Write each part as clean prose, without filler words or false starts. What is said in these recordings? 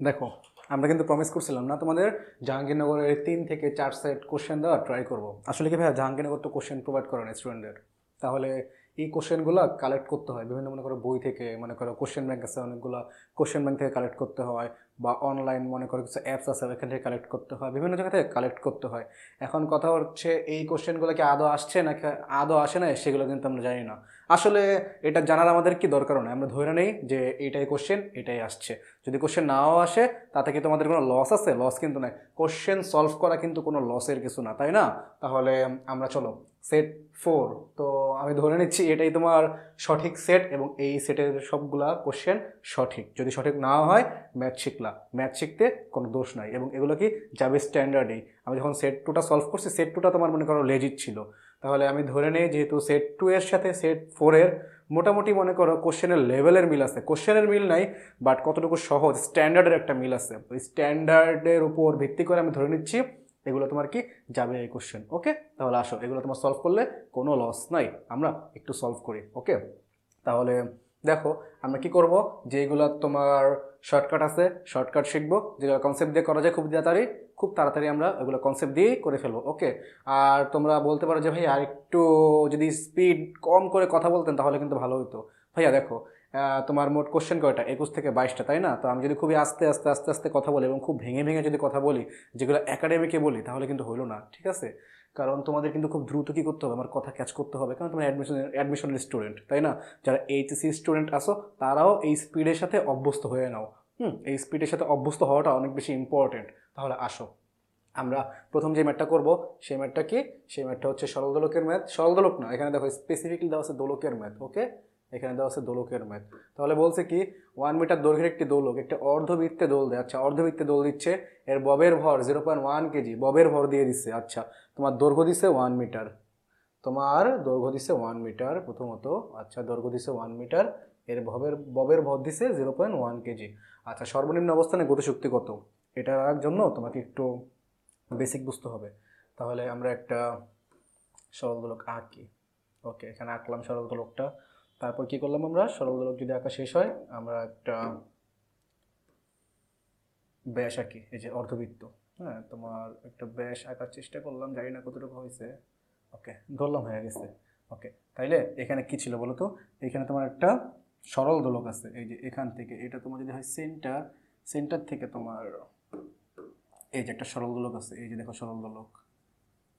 দেখো, আমরা কিন্তু প্রমিস করছিলাম না তোমাদের জাহাঙ্গীরনগরের 3 থেকে 4 সেট কোশ্চেন দেওয়া ট্রাই করব। আসলে কি ভাইয়া, জাহাঙ্গীরনগর তো কোশ্চেন প্রোভাইড করে না স্টুডেন্টদের। তাহলে এই কোশ্চেনগুলো কালেক্ট করতে হয় বিভিন্ন, মনে করো বই থেকে, মনে করো কোশ্চেন ব্যাংক আছে অনেকগুলো, কোশ্চেন ব্যাংক থেকে কালেক্ট করতে হয়, বা অনলাইন মনে করো কিছু অ্যাপস আছে ওখান থেকে কালেক্ট করতে হয়, বিভিন্ন জায়গা থেকে কালেক্ট করতে হয়। এখন কথা হচ্ছে এই কোশ্চেনগুলো কি আদৌ আসছে নাকি আদৌ আসে না, সেগুলো কিন্তু আমরা জানি না। আসলে এটা জানার আমাদের কি দরকারও নেই, আমরা ধরে নেই যে এইটাই কোশ্চেন, এটাই আসছে। যদি কোশ্চেন নাও আসে তাতে কি তোমাদের কোনো লস আছে? লস কিন্তু নাই। কোশ্চেন সলভ করা কিন্তু কোনো লসের কিছু না, তাই না? তাহলে আমরা চলো সেট 4। তো আমি ধরে নিচ্ছি এটাই তোমার সঠিক সেট, এবং এই সেটের সবগুলা কোশ্চেন সঠিক। যদি সঠিক না হয়, ম্যাথ শিখলা, ম্যাথ শিখতে কোনো দোষ নাই, এবং এগুলো কি যাবে স্ট্যান্ডার্ডেই। আমি যখন সেট 2টা সলভ করছি, সেট 2টা তোমার মনে করো লেজিট ছিল। তাহলে আমি ধরে নিই যেহেতু সেট 2 এর সাথে সেট 4 এর মোটামুটি মনে করো কোশ্চেনের লেভেলের মিল আছে, কোশ্চেনের মিল নাই বাট কতটুকু সহজ স্ট্যান্ডার্ডের একটা মিল আছে। ওই স্ট্যান্ডার্ডের উপর ভিত্তি করে আমি ধরে নিচ্ছি এগুলো তোমার কি যাবে এই কোশ্চেন। ওকে, তাহলে আসো এগুলো তোমার সলভ করলে কোনো লস নাই, আমরা একটু সলভ করি। ওকে, তাহলে দেখো আমরা কি করব, যেগুলো তোমার শর্টকাট আছে শর্টকাট শিখবো, যেগুলো কনসেপ্ট দিয়ে করা যায় খুব তাড়াতাড়ি আমরা এগুলো কনসেপ্ট দিয়েই করে ফেলবো। ওকে, আর তোমরা বলতে পারো যে ভাই আর একটু যদি স্পিড কম করে কথা বলতেন তাহলে কিন্তু ভালো হতো। ভাইয়া দেখো, তোমার মোট কোশ্চেন কয়টা? 21 থেকে 22টা, তাই না? তো আমি যদি খুবই আস্তে আস্তে আস্তে আস্তে কথা বলি এবং খুব ভেঙে ভেঙে যদি কথা বলি, যেগুলো একাডেমিকে বলি, তাহলে কিন্তু হইলো না, ঠিক আছে? কারণ তোমাদের কিন্তু খুব দ্রুত কী করতে হবে, আমার কথা ক্যাচ করতে হবে, কারণ তোমরা অ্যাডমিশনের স্টুডেন্ট, তাই না? যারা এইচএসসি স্টুডেন্ট আসো তারাও এই স্পিডের সাথে অভ্যস্ত হয়ে নাও। এই স্পিডের সাথে অভ্যস্ত হওয়াটা অনেক বেশি ইম্পর্টেন্ট। তাহলে আসো আমরা প্রথম যে ম্যাথটা করব, সেই ম্যাথটা কি? সেই ম্যাথটা হচ্ছে সরল দোলকের ম্যাথ। সরল দোলক না, এখানে দেখো স্পেসিফিকলি দেওয়া আছে দোলকের ম্যাথ। ওকে, এখানে দেওয়া আছে দোলকের ম্যাথ। তাহলে বলছে কি 1 মিটার দৈর্ঘ্যের একটি দোলক একটা অর্ধবৃত্তে দোল দেয়। আচ্ছা, অর্ধবৃত্তে দোল দিচ্ছে, এর ববের ভর 0.1 কেজি, ববের ভর দিয়ে দিচ্ছে। আচ্ছা, তোমার দৈর্ঘ্য দিচ্ছে 1 মিটার, তোমার দৈর্ঘ্য দিচ্ছে 1 মিটার প্রথমত। আচ্ছা, দৈর্ঘ্য দিচ্ছে 1 মিটার, এর ববের ভর দিচ্ছে 0.1 কেজি। আচ্ছা, সর্বনিম্ন অবস্থানে গতিশক্তি কত? এটার জন্য তোমাকে একটু বেসিক বুঝতে হবে। তাহলে আমরা একটা সরল দোলক আঁকি। ওকে, এখানে আঁকলাম সরল দোলকটা। তারপর কি করলাম, আমরা সরল দোলক যদি আঁকা শেষ হয়, আমরা একটা ব্যাস আঁকি, এই যে অর্ধবৃত্ত। হ্যাঁ, তোমার একটা ব্যাস আঁকার চেষ্টা করলাম, জানি না কতটুকু হয়েছে। ওকে, ধরলাম হয়ে গেছে। ওকে, তাইলে এখানে কি ছিল বলো তো? এখানে তোমার একটা সরল দোলক আছে, এই যে এখান থেকে এটা তোমার যদি হয় সেন্টার, সেন্টার থেকে তোমার এই যে একটা সরল দোলক আছে, এই যে দেখো সরল দোলক,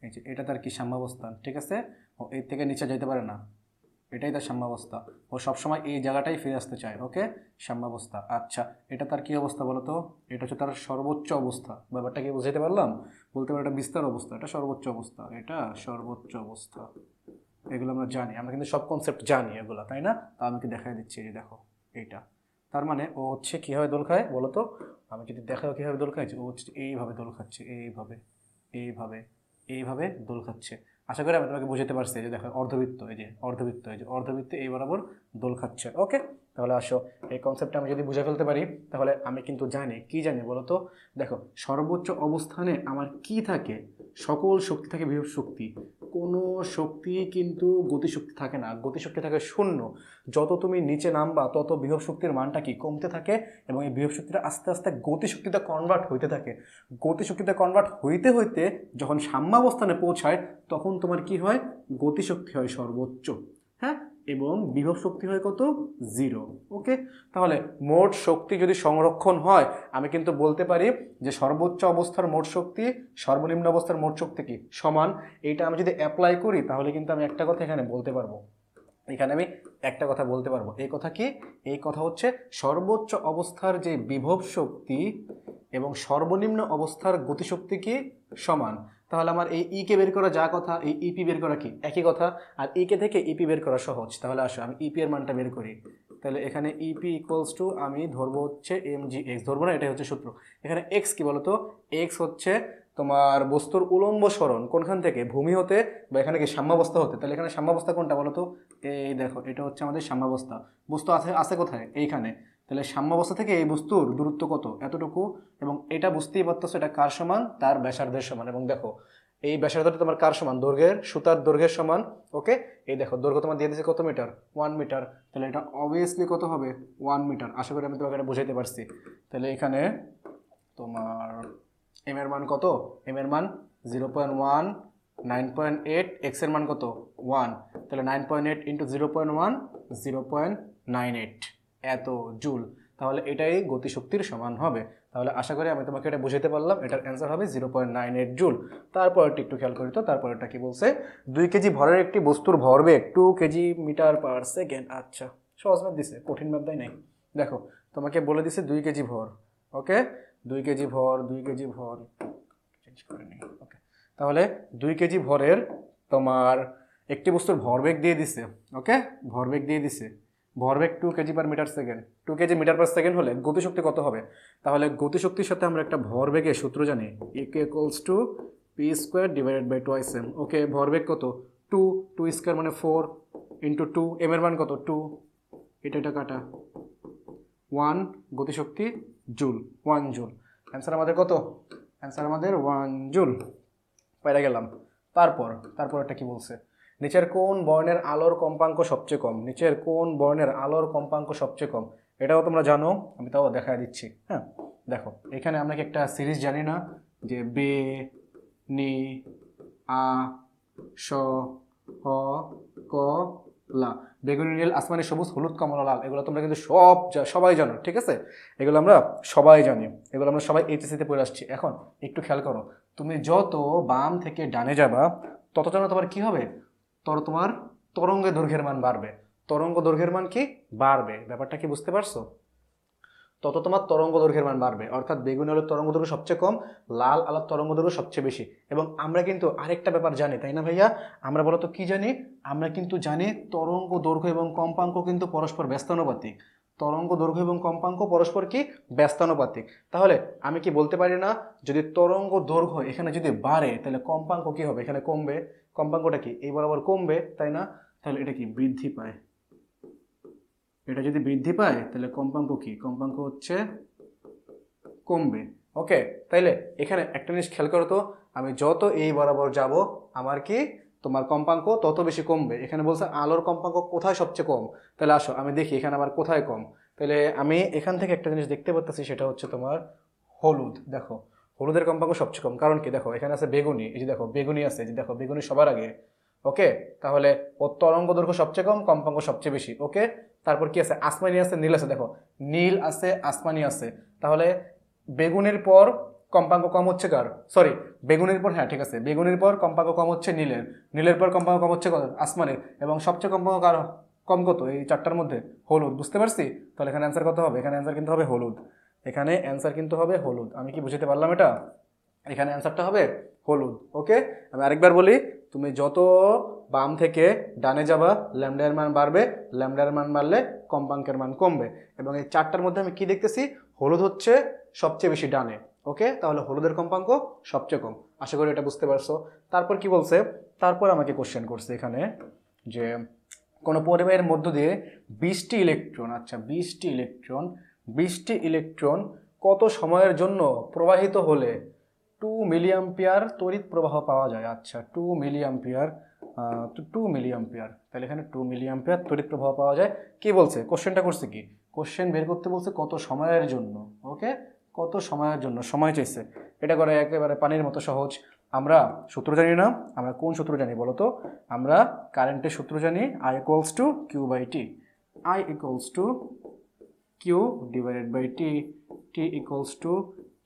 এই যে এটা তার কি সাম্যাবস্থান, ঠিক আছে? ও এর থেকে নিচে যেতে পারে না, এটাই তার সাম্যাবস্থা। ও সবসময় এই জায়গাটাই ফিরে আসতে চায়। ওকে, সাম্যাবস্থা। আচ্ছা, এটা তার কি অবস্থা বলো তো? এটা হচ্ছে তার সর্বোচ্চ অবস্থা। ব্যাপারটা কি বুঝাইতে পারলাম? বলতে পারো এটা বিস্তার অবস্থা, এটা সর্বোচ্চ অবস্থা, এটা সর্বোচ্চ অবস্থা। এগুলো আমরা জানি, আমরা কিন্তু সব কনসেপ্ট জানি এগুলো, তাই না? তা আমি কি দেখাই দিচ্ছি, এই যে দেখো এইটা। তার মানে ও হচ্ছে কীভাবে দোল খায় বলো তো? আমি যদি দেখাও কীভাবে দোল খাইছে, ও হচ্ছে এইভাবে দোল খাচ্ছে, এইভাবে এইভাবে এইভাবে দোল খাচ্ছে। আশা করি আমি তোমাকে বুঝাতে পারছি। এই যে দেখো অর্ধবৃত্ত, এই যে অর্ধবৃত্ত, এই যে অর্ধবৃত্তে এই বরাবর দোল খাচ্ছে। ওকে, তাহলে আসো এই কনসেপ্টটা আমি যদি বুঝে ফেলতে পারি, তাহলে আমি কিন্তু জানি, কি জানি বলো তো? দেখো, সর্বোচ্চ অবস্থানে আমার কি থাকে? সকল শক্তি থাকে বিভব শক্তি। কোনো শক্তি কিন্তু গতিশক্তি থাকে না, গতিশক্তি থাকে শূন্য। যত তুমি নিচে নামবা তত বিভব শক্তির মানটা কি কমতে থাকে, এবং এই বিভব শক্তিটা আস্তে আস্তে গতিশক্তিতে কনভার্ট হইতে থাকে। গতিশক্তিতে কনভার্ট হইতে হইতে যখন সাম্যাবস্থানে পৌঁছায়, তখন তোমার কি হয়? গতিশক্তি হয় সর্বোচ্চ। হ্যাঁ, এবং বিভব শক্তি হয় কত? 0। ওকে, তাহলে মোট শক্তি যদি সংরক্ষণ হয়, আমি কিন্তু বলতে পারি যে সর্বোচ্চ অবস্থার মোট শক্তি সর্বনিম্ন অবস্থার মোট শক্তি কি সমান। এইটা আমি যদি অ্যাপ্লাই করি, তাহলে কিন্তু আমি একটা কথা এখানে বলতে পারবো, এখানে আমি একটা কথা বলতে পারবো। এই কথা কি? এই কথা হচ্ছে সর্বোচ্চ অবস্থার যে বিভব শক্তি এবং সর্বনিম্ন অবস্থার গতিশক্তি কি সমান। তাহলে আমার এই কে বের করা যা কথা, এই ইপি বের করা কি একই কথা। আর কে থেকে ইপি বের করা সহজ। তাহলে আসো আমি ইপি এর মানটা বের করি। তাহলে এখানে ইপি ইকুয়ালস টু, আমি ধরবো হচ্ছে mg x, ধরবো না, এটাই হচ্ছে সূত্র। এখানে এক্স কি বলতো? এক্স হচ্ছে তোমার বস্তুর উলম্ব সরণ কোনখান থেকে? ভূমি হতে, বা এখানে কি সাম্যাবস্থা হতে। তাহলে এখানে সাম্যাবস্থা কোনটা বলো তো? এই দেখো, এটা হচ্ছে আমাদের সাম্যাবস্থা। বস্তু আছে আছে কোথায়? এইখানে। তাহলে সাম্যাবস্থা থেকে এই বস্তুর দূরত্ব কত? এতটুকু। এবং এটা বুঝতেই পারতেছো এটা কার সমান? তার ব্যাসার্ধের সমান। এবং দেখো এই ব্যাসার্ধটা তোমার কার সমান? দৈর্ঘ্যের, সুতার দৈর্ঘ্যের সমান। ওকে, এই দেখো দৈর্ঘ্য তোমার দিয়ে দিয়েছে কত মিটার? 1 মিটার। তাহলে এটা অবভিয়াসলি কত হবে? 1 মিটার। আশা করি আমি তোমাকে এটা বুঝাইতে পারছি। তাহলে এখানে তোমার এম এর মান কত, এম এর মান 0.1, 9.8, এক্স এর মান কত 1, তাহলে 9.8 ইন্টু 0.1 0.98 এত জুল। তাহলে এটাই গতিশক্তির সমান হবে। তাহলে আশা করি আমি তোমাকে এটা বুঝাতে পারলাম। এটার অ্যান্সার হবে 0.98 জুল। তারপরটা একটু খেয়াল করি তো, তারপরটা কি বলছে, 2 কেজি ভরের একটি বস্তুর ভরবেগ 2 কেজি মিটার পার সেকেন্ড। আচ্ছা, সহজ ম্যাথ দিছে, কঠিন ম্যাথ দেয় নাই। দেখো তোমাকে বলে দিছে 2 কেজি ভর, ওকে 2 কেজি ভর, 2 কেজি ভর চেঞ্জ করে নিই, ওকে। তাহলে 2 কেজি ভরের তোমার একটি বস্তুর ভরবেগ দিয়ে দিছে, ওকে ভরবেগ দিয়ে দিছে, ভরবেগ 2 kg per metre second, 2 kg metre per second হলে গতিশক্তি কত হবে? তাহলে গতিশক্তির সাথে আমরা একটা ভরবেগের সূত্র জানি, equals to P square divided by twice M. Okay ভরবেগ কত 2, 2 স্কোয়ার মানে 4 ইন্টু 2, এম এর মান কত 2, এটা কাটা 1, গতিশক্তি জুল 1 জুল। অ্যান্সার আমাদের কত? অ্যান্সার আমাদের 1 জুল। পাইরা গেলাম। তারপর এটা কি বলছে, নিচের কোন বর্ণের আলোর কম্পাঙ্ক সবচেয়ে কম, নিচের কোন বর্ণের আলোর কম্পাঙ্ক সবচেয়ে কম, এটাও তোমরা জানো, আমি তাও দেখায় দিচ্ছি। হ্যাঁ দেখো এখানে আমরা কি একটা সিরিজ জানি না, যে বে নি আ স হ ক লা, বেগুনি নীল আসমানি সবুজ হলুদ কমলা লাল, এগুলো তোমরা কিন্তু সবাই জানো, ঠিক আছে? এগুলো আমরা সবাই জানি, এগুলো আমরা সবাই এইচএসসিতে পড়ে আসছি। এখন একটু খেয়াল করো, তুমি যত বাম থেকে ডানে যাবা তত যেন তোমার কি হবে, তোমার তরঙ্গের দৈর্ঘ্যের মান বাড়বে। তরঙ্গ দৈর্ঘ্যের মান কি বাড়বে, ব্যাপারটা কি বুঝতে পারছো? তত তোমার তরঙ্গ দৈর্ঘ্যের মান বাড়বে। অর্থাৎ বেগুনি আলোর তরঙ্গ দৈর্ঘ্য সবচেয়ে কম, লাল আলোর তরঙ্গ দৈর্ঘ্য সবচেয়ে বেশি। এবং আমরা কিন্তু আরেকটা ব্যাপার জানি, তাই না ভাইয়া? আমরা বলতো কি জানি? আমরা কিন্তু জানি তরঙ্গ দৈর্ঘ্য এবং কম্পাঙ্ক কিন্তু পরস্পর ব্যস্তানুপাতিক। তরঙ্গ দৈর্ঘ্য এবং কম্পাঙ্ক পরস্পর কি ব্যস্তানুপাতিক। তাহলে আমি কি বলতে পারি না, যদি তরঙ্গ দৈর্ঘ্য এখানে যদি বাড়ে তাহলে কম্পাঙ্ক কি হবে, এখানে কমবে। কম্পাঙ্কটা কি এই বরাবর কমবে, তাই না? তাহলে এটা কি বৃদ্ধি পায়, এটা যদি বৃদ্ধি পায় তাহলে কম্পাঙ্ক কি, কম্পাঙ্ক হচ্ছে কমবে। ওকে তাইলে এখানে একটা জিনিস খেয়াল করো তো, আমি যত এই বরাবর যাব আমার কি তোমার কম্পাঙ্ক তত বেশি কমবে। এখানে বলছে আলোর কম্পাঙ্ক কোথায় সবচেয়ে কম, তাহলে আসো আমি দেখি এখানে আবার কোথায় কম। তাহলে আমি এখান থেকে একটা জিনিস দেখতে পাচ্ছি, সেটা হচ্ছে তোমার হলুদ। দেখো হলুদের কম্পাঙ্ক সবচেয়ে কম, কারণ কি দেখো এখানে আছে বেগুনি, এই যে দেখো বেগুনি আছে, এই যে দেখো বেগুনি সবার আগে। ওকে তাহলে ওর তরঙ্গ দৈর্ঘ্য সবচেয়ে কম, কম্পাঙ্ক সবচেয়ে বেশি। ওকে তারপর কি আছে, আসমানি আছে, নীল আছে। দেখো নীল আছে, আসমানি আছে, তাহলে বেগুনের পর কম্পাঙ্ক কম হচ্ছে কার, সরি বেগুনের পর, হ্যাঁ ঠিক আছে, বেগুনের পর কম্পাঙ্ক কম হচ্ছে নীলের, নীলের পর কম্পাঙ্ক কম হচ্ছে আসমানের, এবং সবচেয়ে কম্পাঙ্ক কার কম কত এই চারটার মধ্যে, হলুদ। বুঝতে পারছি? তাহলে এখানে অ্যান্সার কত হবে, এখানে অ্যান্সার কিন্তু হবে হলুদ, এখানে অ্যান্সার কিন্তু হবে হলুদ। আমি কি বুঝতে পারলাম এটা? এখানে অ্যান্সারটা হবে হলুদ। ওকে আমি আরেকবার বলি, তুমি যত বাম থেকে ডানে যাবা ল্যামডার মান বাড়বে, ল্যামডার মান বাড়লে কম্পাঙ্কের মান কমবে। এবং এই চারটার মধ্যে আমি কি দেখতেছি, হলুদ হচ্ছে সবচেয়ে বেশি ডানে। ওকে তাহলে হলুদের কম্পাঙ্ক সবচেয়ে কম। আশা করি এটা বুঝতে পারছো। তারপর কি বলছে, তারপর আমাকে কোশ্চেন করছে এখানে যে কোনো পরিবাহের মধ্য দিয়ে 20টি ইলেকট্রন, আচ্ছা 20টি ইলেকট্রন কত সময়ের জন্য প্রবাহিত হলে 2 মিলিঅ্যাম্পিয়ার তড়িৎ প্রবাহ পাওয়া যায়। আচ্ছা 2 মিলিঅ্যাম্পিয়ার, 2 মিলিঅ্যাম্পিয়ার, তাহলে এখানে 2 মিলিঅ্যাম্পিয়ার তড়িৎ প্রবাহ পাওয়া যায়। কি বলছে, কোশ্চেনটা করছে কি, কোশ্চেন বের করতে বলছে কত সময়ের জন্য। ওকে কত সময়ের জন্য সময় চাইছে, এটা করে একেবারে পানির মতো সহজ। আমরা সূত্র জানি না, আমরা কোন সূত্র জানি বলো তো? আমরা কারেন্টের সূত্র জানি, I equals to Q by T, I equals to Q divided by T, T equals to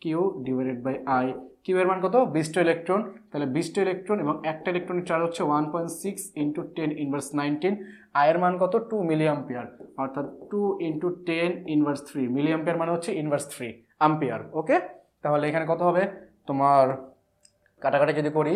Q divided by I. Q এর মান কত, 20টা ইলেকট্রন, তাহলে 20টা ইলেকট্রন এবং একটা ইলেকট্রনের চার্জ হচ্ছে 1.6 ইন্টু 10 ইনভার্স 19। আই এর মান কত, 2 মিলিঅ্যাম্পিয়ার, অর্থাৎ 2 ইন্টু 10 ইনভার্স 3, মিলিঅ্যাম্পিয়ার মানে হচ্ছে ইনভার্স 3 আম্পিয়ার। ওকে তাহলে এখানে কত হবে তোমার, কাটাকাটি যদি করি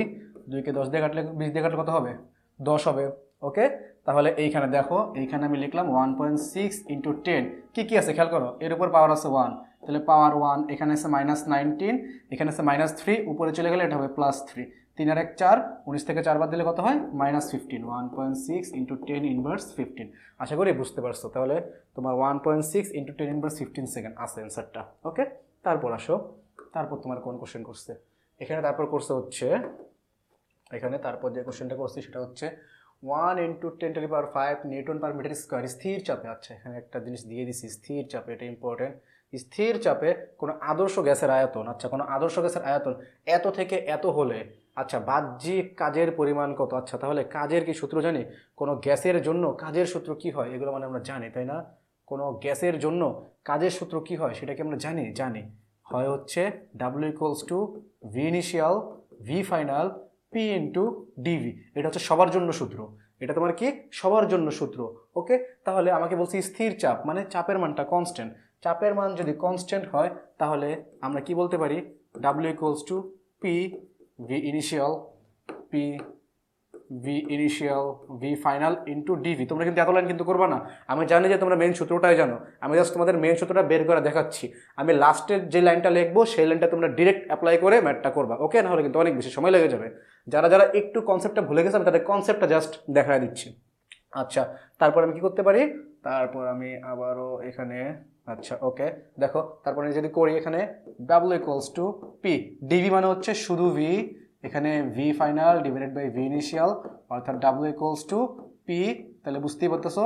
2কে 10 দিয়ে কাটলে 20 দিয়ে কাটলে কত হবে, 10 হবে। ওকে তাহলে এইখানে দেখো, এইখানে আমি লিখলাম 1.6 ইন্টু 10, কি আছে খেয়াল করো, এর উপর পাওয়ার আছে 1, তাহলে পাওয়ার 1, এখানে আছে -19, এখানে আছে -3, উপরে চলে গেলে এটা হবে +3, 3 আর 1 4, 19 থেকে 4 বাদ দিলে কত হয়, -15, 1.6 ইন্টু 10 ইনভার্স 15। আশা করি বুঝতে পারছো। তাহলে তোমার 1.6 ইন্টু 10 ইনভার্স 15 সেকেন্ড আছে অ্যান্সারটা। ওকে তারপর আসো, তারপর তোমার কোন কোশ্চেন করছে এখানে, তারপর করছে হচ্ছে এখানে, তারপর যে কোশ্চেনটা করছি সেটা হচ্ছে 1 into 10⁵ newton per metre square স্থির চাপে। আচ্ছা এখানে একটা জিনিস দিয়ে দিছি স্থির চাপে, এটা ইম্পর্টেন্ট, স্থির চাপে কোনো আদর্শ গ্যাসের আয়তন, আচ্ছা কোনো আদর্শ গ্যাসের আয়তন এত থেকে এত হলে আচ্ছা বাহ্যিক কাজের পরিমাণ কত, আচ্ছা তাহলে কাজের কি সূত্র জানি, কোনো গ্যাসের জন্য কাজের সূত্র কি হয় এগুলো মানে আমরা জানি তাই না, কোনো গ্যাসের জন্য কাজের সূত্র কি হয় সেটা কি আমরা জানি হয় হচ্ছে W equals to V initial V final P into dV, এটা হচ্ছে সবার জন্য সূত্র, এটা তোমার কি সবার জন্য সূত্র। ওকে, তাহলে আমাকে বলছি স্থির চাপ মানে চাপের মানটা কনস্ট্যান্ট, চাপের মান যদি কনস্ট্যান্ট হয় তাহলে আমরা কি বলতে পারি W equals to P V initial P V initial V final into dV. তোমরা কিন্তু এত লাইন কিন্তু করবা না, আমি জানি যে তোমরা মেন সূত্রটাই জানো, আমি জাস্ট তোমাদের মেন সূত্রটা বের করে দেখাচ্ছি, আমি লাস্টের যে লাইনটা লিখবো সেই লাইনটা তোমরা ডিরেক্ট অ্যাপ্লাই করে ম্যাথটা করবা। ওকে, নাহলে কিন্তু অনেক বেশি সময় লেগে যাবে। যারা যারা একটু কনসেপ্টটা ভুলে গেছে আমি তাদের কনসেপ্টটা জাস্ট দেখায় দিচ্ছি। আচ্ছা, তারপর আমি কি করতে পারি, তারপর আমি আবারও এখানে আচ্ছা ওকে দেখো, তারপরে যদি করি এখানে W equals to P, DV মানে হচ্ছে শুধু ভি, এখানে V final divided by V initial, অর্থাৎ ডাব্লিউ ইকুয়ালস টু পি, তাহলে বুঝতেই পারতেছো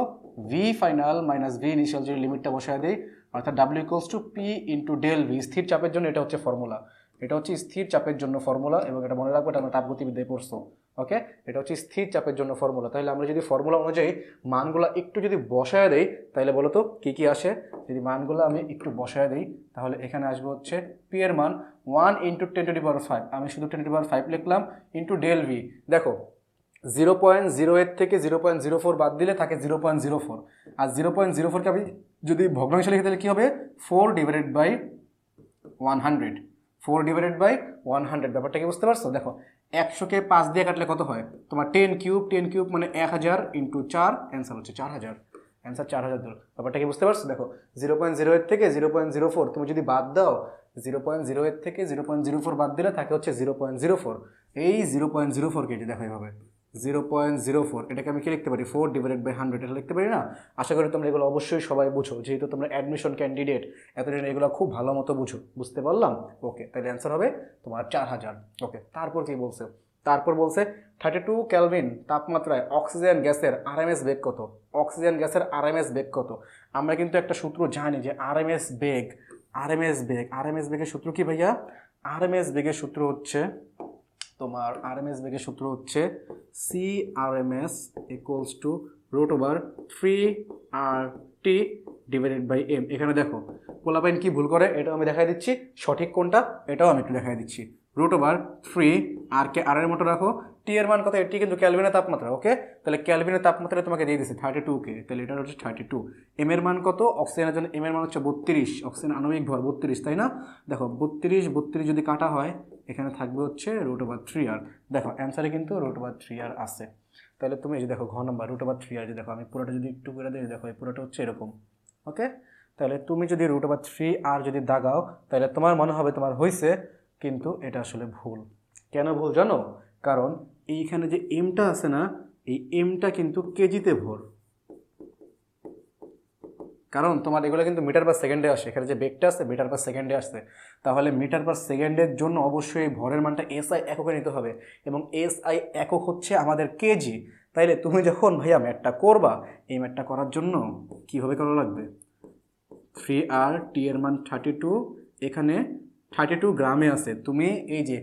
V final minus V initial যদি লিমিটটা বসায় দিই, অর্থাৎ W equals to P into del V, স্থির চাপের জন্য এটা হচ্ছে ফর্মুলা, এটা হচ্ছে স্থির চাপের জন্য ফর্মুলা, এবং এটা মনে রাখবো এটা আমরা তাপগতিবিদ্যায় পড়ছো। ওকে, এটা হচ্ছে স্থির চাপের জন্য ফর্মুলা। তাহলে আমরা যদি ফর্মুলা অনুযায়ী মানগুলো একটু যদি বসায় দেই তাহলে বলো তো কী কী আসে, যদি মানগুলো আমি একটু বসায় দিই তাহলে এখানে আসবে হচ্ছে পি এর মান 1 ইন্টু 10⁵, আমি শুধু 10⁵ লিখলাম ইন্টু ডেল ভি। দেখো 0.08 থেকে 0.04 বাদ দিলে থাকে 0.04, আর 0.04কে আমি যদি ভগ্নাংশে লিখে তাহলে কী হবে 4 ডিভাইডেড বাই 100, 4 ডিভাইডেড বাই 100, ব্যাপারটা কি বুঝতে পারছো? দেখো 100কে 5 দিয়ে কাটলে কত হয় তোমার 10 কিউব মানে 1000 ইন্টু 4, অ্যান্সার হচ্ছে 4000, অ্যান্সার 4000 ধরো। ব্যাপারটা কি বুঝতে পারছো? দেখো 0.08 থেকে 0.04 তুমি যদি বাদ দাও, 0.08 থেকে 0.04 বাদ দিলে থাকে হচ্ছে 0.04, এই 0.04 কেটে দেখো এভাবে 0.04, এটাকে আমি কি লিখতে পারি 4 ডিভাইডেড বাই 100, এটা লিখতে পারি না? আশা করি তোমরা এগুলো অবশ্যই সবাই বুঝো, যেহেতু তোমরা অ্যাডমিশন ক্যান্ডিডেট এতদিন এগুলো খুব ভালো মতো বুঝো, বুঝতে পারলাম? ওকে, তাহলে অ্যান্সার হবে তোমার 4000। ওকে, তারপর কি বলছে, তারপর বলছে 32 কেলভিন তাপমাত্রায় অক্সিজেন গ্যাসের আরএমএস বেগ কত, অক্সিজেন গ্যাসের আরএমএস বেগ কত? আমরা কিন্তু একটা সূত্র জানি যে আরএমএস বেগের সূত্র কি ভাইয়া? আরএমএস বেগের সূত্র হচ্ছে তোমার আরএমএস বেগের সূত্র হচ্ছে CRMS equals to √3RT divided by M। এখানে দেখো পোলাপাইন কি ভুল করে এটাও আমি দেখাই দিচ্ছি, সঠিক কোনটা এটাও আমি একটু দেখাই দিচ্ছি। √3 আর কে আর এর মতো রাখো, টি এর মান কত? এটি কিন্তু ক্যালভিনের তাপমাত্রা। ওকে, তাহলে ক্যালভিনের তাপমাত্রা তোমাকে দিয়ে দিচ্ছে 32K, তাহলে এটা হচ্ছে 32। এম এর মান কত? অক্সিজেনের জন্য এম এর মান হচ্ছে 32, অক্সিজেন আণবিক ভর 32, তাই না? দেখো 32 যদি কাটা হয় এখানে থাকবে হচ্ছে √3R। দেখো অ্যান্সারে কিন্তু √3R আছে। তাহলে তুমি এই যে দেখো ঘ নাম্বার √3R, যে দেখো আমি পুরোটা যদি একটু করে দিই, দেখো এই পুরোটা হচ্ছে এরকম। ওকে, তাহলে তুমি যদি √3R যদি দাগাও তাহলে তোমার মনে হবে তোমার হয়েছে, কিন্তু এটা আসলে ভুল। কেন ভুল জানো? কারণ এইখানে যে এমটা আছে না, এই এমটা কিন্তু কেজিতে ভর, কারণ তোমার এগুলো কিন্তু মিটার পার সেকেন্ডে আসে, এখানে যে বেগটা আছে মিটার পার সেকেন্ডে আসছে, তাহলে মিটার পার সেকেন্ডের জন্য অবশ্যই ভরের মানটা SI এককে নিতে হবে, এবং SI একক হচ্ছে আমাদের কেজি। তাইলে তুমি যখন ভাইয়া ম্যাথটা করবা, এই ম্যাথটা করার জন্য কীভাবে করা লাগবে? 3R, টি এর মান 32, এখানে 32 গ্রামে আছে, তুমি এই যে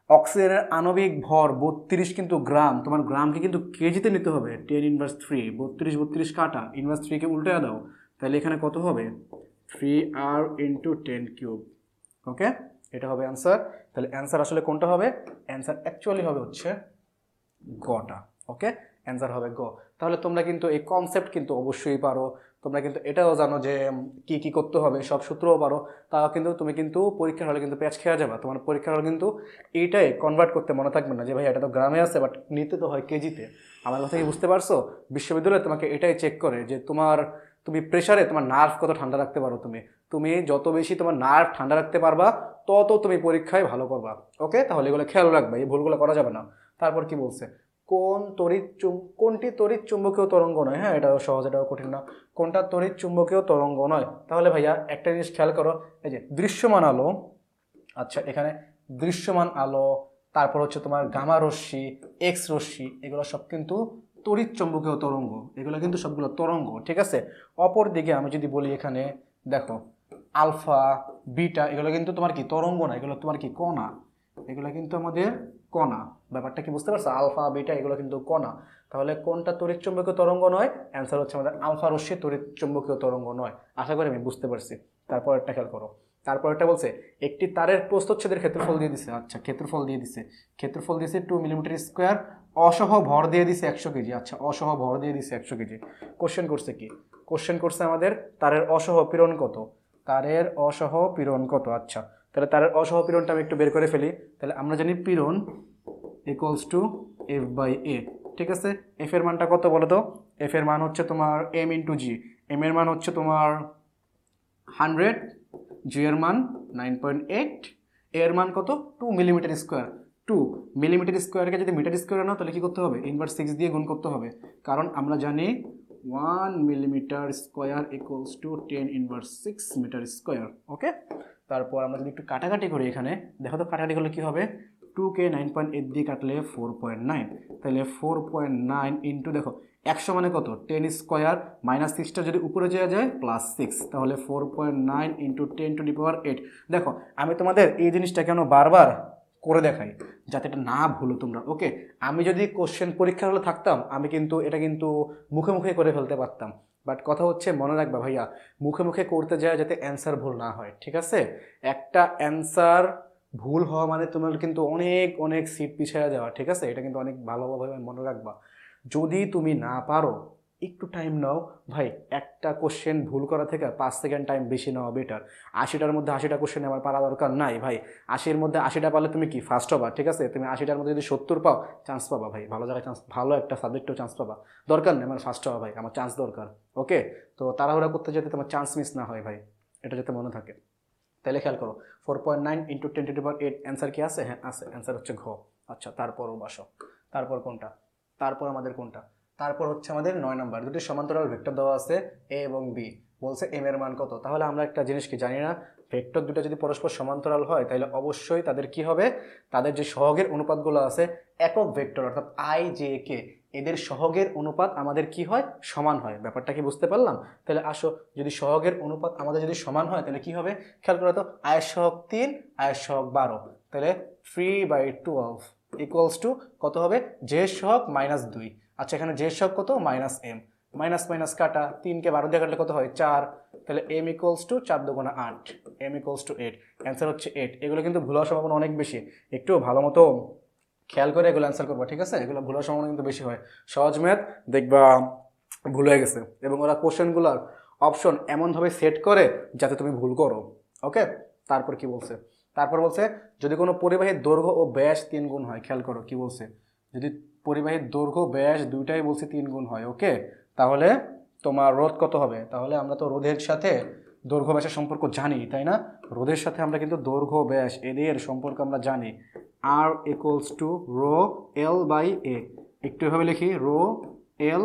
অক্সিজেনের আণবিক ভর 32 কিন্তু গ্রাম, তোমার গ্রামকে কিন্তু কেজিতে নিতে হবে। 10⁻3, 32 কাটা, 1/3কে উল্টে দাও, তাহলে এখানে কত হবে 3R ইন্টু 10³ ওকে, এটা হবে অ্যান্সার। তাহলে অ্যান্সার আসলে কোনটা হবে? অ্যান্সার অ্যাকচুয়ালি হবে হচ্ছে গটা। ওকে, অ্যান্সার হবে গ। তাহলে তোমরা কিন্তু এই কনসেপ্ট কিন্তু অবশ্যই পারো, তোমরা কিন্তু এটাও জানো যে কি কি করতে হবে, সব সূত্রও পারো, তাও কিন্তু তুমি কিন্তু পরীক্ষার হলে কিন্তু প্যাচ খেয়ে যাবে। তোমার পরীক্ষার হলে কিন্তু এইটাই কনভার্ট করতে মনে থাকবে না যে ভাই এটা তো গ্রামে আছে বাট নিতে তো হয় কেজিতে। আমার কথা কি বুঝতে পারছো? বিশ্ববিদ্যালয়ে তোমাকে এটাই চেক করে যে তুমি প্রেশারে তোমার নার্ভ কত ঠান্ডা রাখতে পারো। তুমি যত বেশি তোমার নার্ভ ঠান্ডা রাখতে পারবা তত তুমি পরীক্ষায় ভালো করবা। ওকে, তাহলে এগুলো খেয়াল রাখবে, এই ভুলগুলো করা যাবে না। তারপর কি বলছে, কোনটি তড়িৎ চুম্বকীয় তরঙ্গ নয়? হ্যাঁ, এটাও সহজ, এটাও কঠিন না। কোনটা তড়িৎ চুম্বকীয় তরঙ্গ নয়? তাহলে ভাইয়া একটা জিনিস খেয়াল করো, এই যে দৃশ্যমান আলো, আচ্ছা এখানে দৃশ্যমান আলো, তারপর হচ্ছে তোমার গামা রশ্মি, এক্স রশ্মি, এগুলো সব কিন্তু তড়িৎ চুম্বকীয় তরঙ্গ, এগুলো কিন্তু সবগুলো তরঙ্গ, ঠিক আছে। অপর দিকে আমি যদি বলি এখানে দেখো আলফা বিটা এগুলো কিন্তু তোমার কি তরঙ্গ না, এগুলো তোমার কি কণা, এগুলো কিন্তু আমাদের কণা। ব্যাপারটা কি বুঝতে পারছো? আলফা বিটা এগুলো কিন্তু কণা। তাহলে কোনটা তড়িৎ চুম্বকীয় তরঙ্গ নয়? অ্যান্সার হচ্ছে আমাদের আলফা রশ্মি তড়িৎ চুম্বকীয় তরঙ্গ নয়। আশা করি আমি বুঝতে পারছি। তারপর একটা খেয়াল করো, তারপর একটা বলছে একটি তারের প্রস্থচ্ছেদের ক্ষেত্রফল দিয়ে দিছে। আচ্ছা, ক্ষেত্রফল দিয়ে দিছে, ক্ষেত্রফল দিয়েছে 2 মিলিমিটার স্কোয়ার, অসহ ভর দিয়ে দিছে 100 কেজি। আচ্ছা, অসহ ভর দিয়ে দিছে 100 কেজি। কোশ্চেন করছে কি? কোশ্চেন করছে আমাদের তারের অসহ পীড়ন কত, তারের অসহ পীড়ন কত। আচ্ছা, তাহলে তারের অসহ পীড়নটা আমি একটু বের করে ফেলি। তাহলে আমরা জানি পীড়ন ইকুয়ালস টু এফ বাই এ। ঠিক আছে, এফ এর মানটা কত বলো তো? এফ এর মান হচ্ছে তোমার এম ইন্টু জি। এম এর মান হচ্ছে তোমার 100, জি এর মান 9.8, এর মান কত? 2 মিলিমিটার স্কোয়ার। 2 মিলিমিটার স্কোয়ারকে যদি মিটার স্কোয়ার নাও তাহলে কি করতে হবে? ইনভার্স 6 দিয়ে গুণ করতে হবে, কারণ আমরা জানি 1 millimetre square equals to 10 inverse 6 metre square. Okay, তারপর আমরা যদি একটু কাটাকাটি করি এখানে, দেখো তো কাটাকাটি করলে কি হবে? 2কে 9.8 দিয়ে কাটলে 4.9, তাহলে 4.9 ইন্টু দেখো 100 মানে কত? 10 স্কোয়ার মাইনাস 6টা যদি উপরে যাওয়া যায় প্লাস 6, তাহলে 4.9 ইন্টু 10⁸। দেখো আমি তোমাদের এই জিনিসটা কেন বারবার করে দেখাই, যাতে এটা না ভুলো তোমরা। ওকে, আমি যদি কোশ্চেন পরীক্ষার হলে থাকতাম আমি কিন্তু এটা কিন্তু মুখে মুখে করে ফেলতে পারতাম, বাট কথা হচ্ছে মনে রাখবা ভাইয়া, মুখে মুখে করতে যায় যাতে অ্যান্সার ভুল না হয়। ঠিক আছে, একটা অ্যান্সার ভুল হওয়া মানে তোমার কিন্তু অনেক অনেক সিট পিছিয়ে যাওয়া। ঠিক আছে, এটা কিন্তু অনেক ভালোভাবে মনে রাখবা। যদি তুমি না পারো একটু টাইম নাও ভাই, একটা কোশ্চেন ভুল করা থেকে 5 সেকেন্ড টাইম বেশি নেওয়া বেটার। 80টার মধ্যে 80টা কোশ্চেন আমার পারা দরকার নাই ভাই। 80-এর মধ্যে 80টা পারলে তুমি কি ফার্স্ট হবা? ঠিক আছে, তুমি 80টার মধ্যে যদি 70 পাও চান্স পাবা ভাই, ভালো জায়গায় চান্স, ভালো একটা সাবজেক্টেও চান্স পাবা। দরকার নেই আমার ফার্স্ট হওয়া ভাই, আমার চান্স দরকার। ওকে, তো তাড়াহুড়া করতে যেতে তোমার চান্স মিস না হয় ভাই, এটা যাতে মনে থাকে। তাহলে খেয়াল করো 4.9 ইন্টু 10⁸, অ্যান্সার কি আছে? হ্যাঁ আছে, অ্যান্সার হচ্ছে ঘ। আচ্ছা, তারপরও বাসো, তারপর কোনটা? তারপর আমাদের কোনটা? তারপর হচ্ছে আমাদের 9 নাম্বার, দুটি সমান্তরাল ভেক্টর দেওয়া আছে এ এবং বি, বলছে এম এর মান কত। তাহলে আমরা একটা জিনিস কি জানি না, ভেক্টর দুটো যদি পরস্পর সমান্তরাল হয় তাহলে অবশ্যই তাদের কি হবে? তাদের যে সহগের অনুপাতগুলো আছে একক ভেক্টর অর্থাৎ আই জে কে, এদের সহগের অনুপাত আমাদের কি হয়? সমান হয়। ব্যাপারটা কি বুঝতে পারলাম? তাহলে আসো, যদি সহগের অনুপাত আমাদের যদি সমান হয় তাহলে কি হবে? খেয়াল করো তো, আয়ের সহগ 3, আয়ের সহগ 12, তাহলে 3/12 ইকুয়ালস টু কত হবে? জে সহগ -2। আচ্ছা, এখানে জে সহগ কত? মাইনাস এম, মাইনাস মাইনাস কাটা, 3কে 12 দিয়ে কাটলে কত হয়? 4, তাহলে এম ইকুয়ালস টু 4 দুগুণা 8, এম ইকুয়ালস টু 8, অ্যান্সার হচ্ছে 8। এগুলো কিন্তু ভুল হওয়ার সম্ভাবনা অনেক বেশি, একটু ভালো মতো খেয়াল করে এগুলো অ্যান্সার করবো। ঠিক আছে, এগুলো ভুল হওয়ার সম্ভাবনা কিন্তু বেশি হয়। সহজ ম্যাথ দেখবা ভুল হয়ে গেছে, এবং ওরা কোশ্চেনগুলোর অপশন এমনভাবে সেট করে যাতে তুমি ভুল করো। ওকে, তারপর কি বলছে? তারপর বলছে যদি কোনো পরিবাহীর দৈর্ঘ্য ও ব্যাস 3 গুণ হয়। খেয়াল করো কি বলছে, যদি পরিবাহীর দৈর্ঘ্য ব্যাস দুইটাই বলছে 3 গুণ হয়, ওকে, তাহলে তোমার রোধ কত হবে? তাহলে আমরা তো রোধের সাথে দৈর্ঘ্য ব্যাসের সম্পর্ক জানি, তাই না? রোধের সাথে আমরা কিন্তু দৈর্ঘ্য ব্যাস এদের সম্পর্ক আমরা জানি, R equals to rho L by A. একটু এভাবে লিখি, rho L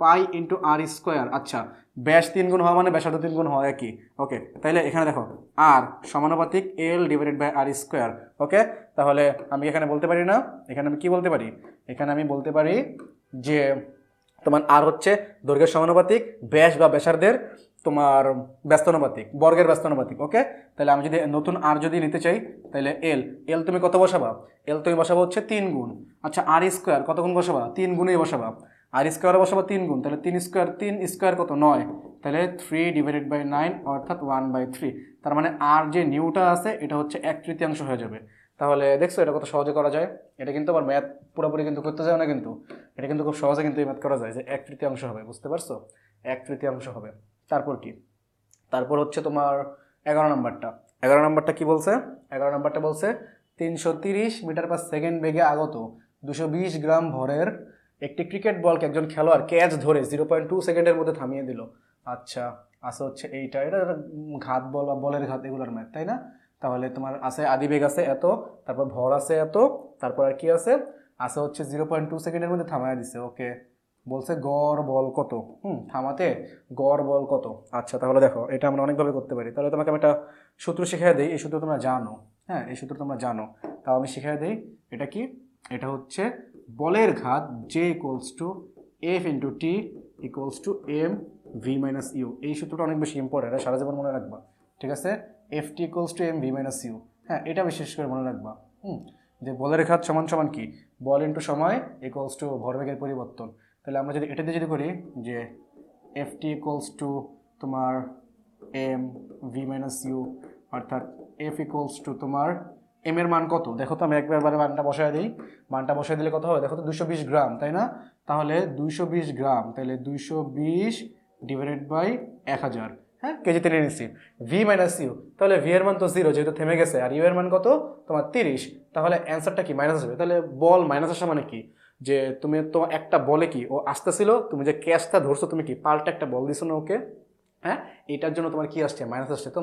pi into R square. আচ্ছা, ব্যাস 3 গুণ হওয়া মানে ব্যাসার্ধ 3 গুণ হওয়া একই। ওকে, তাইলে এখানে দেখো আর সমানুপাতিক L divided by R square. Okay, তাহলে আমি এখানে বলতে পারি না, এখানে আমি কি বলতে পারি? এখানে আমি বলতে পারি যে তোমার আর হচ্ছে দৈর্ঘ্যের সমানুপাতিক, ব্যাস বা ব্যাসার্ধের তোমার ব্যস্তানুপাতিক, বর্গের ব্যস্তানুপাতিক। ওকে, তাহলে আমি যদি নতুন আর যদি নিতে চাই তাহলে এল, এল তুমি কত বসাবা? এল তুমি বসাবো হচ্ছে 3 গুণ। আচ্ছা, আর স্কোয়ার কত গুণ বসাবা? 3 গুণই বসাবা। আর স্কোয়ারে বসাবো 3 গুণ, তাহলে 3 স্কোয়ার কত? 9, তাহলে 3/9 অর্থাৎ 1/3। তার মানে আর যে নিউটা আছে এটা হচ্ছে 1/3 হয়ে যাবে। তাহলে দেখছো এটা কত সহজে করা যায়। এটা কিন্তু আবার ম্যাথ পুরোপুরি কিন্তু করতে যায় না, কিন্তু এটা কিন্তু খুব সহজে কিন্তু এই ম্যাথ করা যায় যে 1/3 হবে, বুঝতে পারছো? 1/3 হবে। তারপর কি? তারপর হচ্ছে তোমার 11 নম্বরটা। 11 নম্বরটা কি বলছে? 11 নম্বরটা বলছে 330 মিটার পার সেকেন্ড বেগে আগত 220 গ্রাম ভরের একটি ক্রিকেট বলকে একজন খেলোয়াড় ক্যাচ ধরে 0.2 সেকেন্ডের মধ্যে থামিয়ে দিল। আচ্ছা, আসে হচ্ছে এইটা, এটা ঘাত বল বা বলের ঘাত এগুলোর ম্যাথ, তাই না? তাহলে তোমার আছে আদিবেগ আছে এত, তারপর ভর আছে এত, তারপর আর কি আছে? আছে হচ্ছে 0.2 সেকেন্ডের মধ্যে থামায় দিছে। ওকে, বলছে গড় বল কত? থামাতে গড় বল কত? আচ্ছা, তাহলে দেখো এটা আমরা অনেকভাবে করতে পারি। তাহলে তোমাকে আমি একটা সূত্র শিখিয়ে দিই, এই সূত্র তোমরা জানো, হ্যাঁ এই সূত্র তোমরা জানো, তাও আমি শিখিয়ে দিই। এটা কি? এটা হচ্ছে বলের ঘাত J equals to F into T equals to M V minus U. এই সূত্রটা অনেক বেশি ইম্পর্টেন্ট, এটা সারা জীবন মনে রাখবা। ঠিক আছে, F T equals to M V minus U. হ্যাঁ, এটা বিশেষ করে মনে রাখবা। যে বলের ঘাত সমান সমান কি, বল ইন্টু সময় ইকুয়ালস টু ভরবেগের পরিবর্তন। তাহলে আমরা যদি এটা দিয়ে যদি করি যে এফ টি ইকুয়ালস টু তোমার এম ভি মাইনাস ইউ, অর্থাৎ এফ ইকুয়ালস টু তোমার এম এর মান কত, দেখো তো আমি একবারে মানটা বসায় দিই। মানটা বসায় দিলে কত হবে দেখো তো, 220 গ্রাম, তাই না? তাহলে 220 গ্রাম, তাহলে 220 ডিভাইডেড বাই 1000, হ্যাঁ, কেজিতে নিয়ে নিচ্ছি। ভি মাইনাস ইউ, তাহলে ভি এর মান তো 0 যেহেতু থেমে গেছে, আর ইউ এর মান কত তোমার 30, তাহলে অ্যান্সারটা কি মাইনাস আসবে। তাহলে বল মাইনাস আসা মানে কি, যে তুমি তো একটা বলে কি ও আসতেছিল, তুমি যে ক্যাচটা ধরছো তুমি কি পাল্টা একটা বল দিছো না ওকে, হ্যাঁ, এটার জন্য তোমার কি আসছে মাইনাস আসছে। তো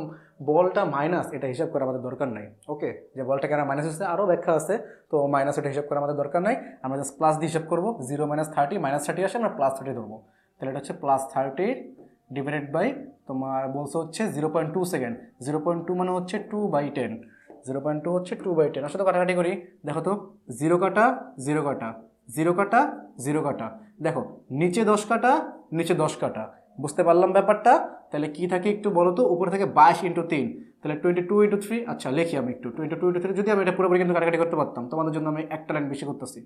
বলটা মাইনাস এটা হিসাব করা আমাদের দরকার নাই। ওকে, যে বলটা কেন মাইনাস আসছে আরও ব্যাখ্যা আছে, তো মাইনাস এটা হিসাব করা আমাদের দরকার নাই। আমরা জাস্ট প্লাস দিয়ে হিসাব করবো, 0 - 30 -30 আসে, আমরা +30 ধরবো। তাহলে এটা হচ্ছে +30 ডিভাইডেড বাই তোমার বলছে হচ্ছে 0.2 সেকেন্ড। 0.2 মানে হচ্ছে 2/10, 0.2 হচ্ছে 2/10। আসলে কাটাকাটি করি, দেখো তো 0 কাটা 0 কাটা 0 কাটা 0 কাটা, দেখো নিচে 10 কাটা নিচে 10 কাটা, বুঝতে পারলাম ব্যাপারটা। তাহলে কি থাকে একটু বলো তো, উপরে থেকে 22 × 3, তাহলে 22 × 3। আচ্ছা লিখি আমি একটু 22 × 3, যদি আমি এটা পুরোপুরি কিন্তু কাটাকাটি করতে পারতাম, তোমাদের জন্য আমি একটা লাইন বেশি করতেছি।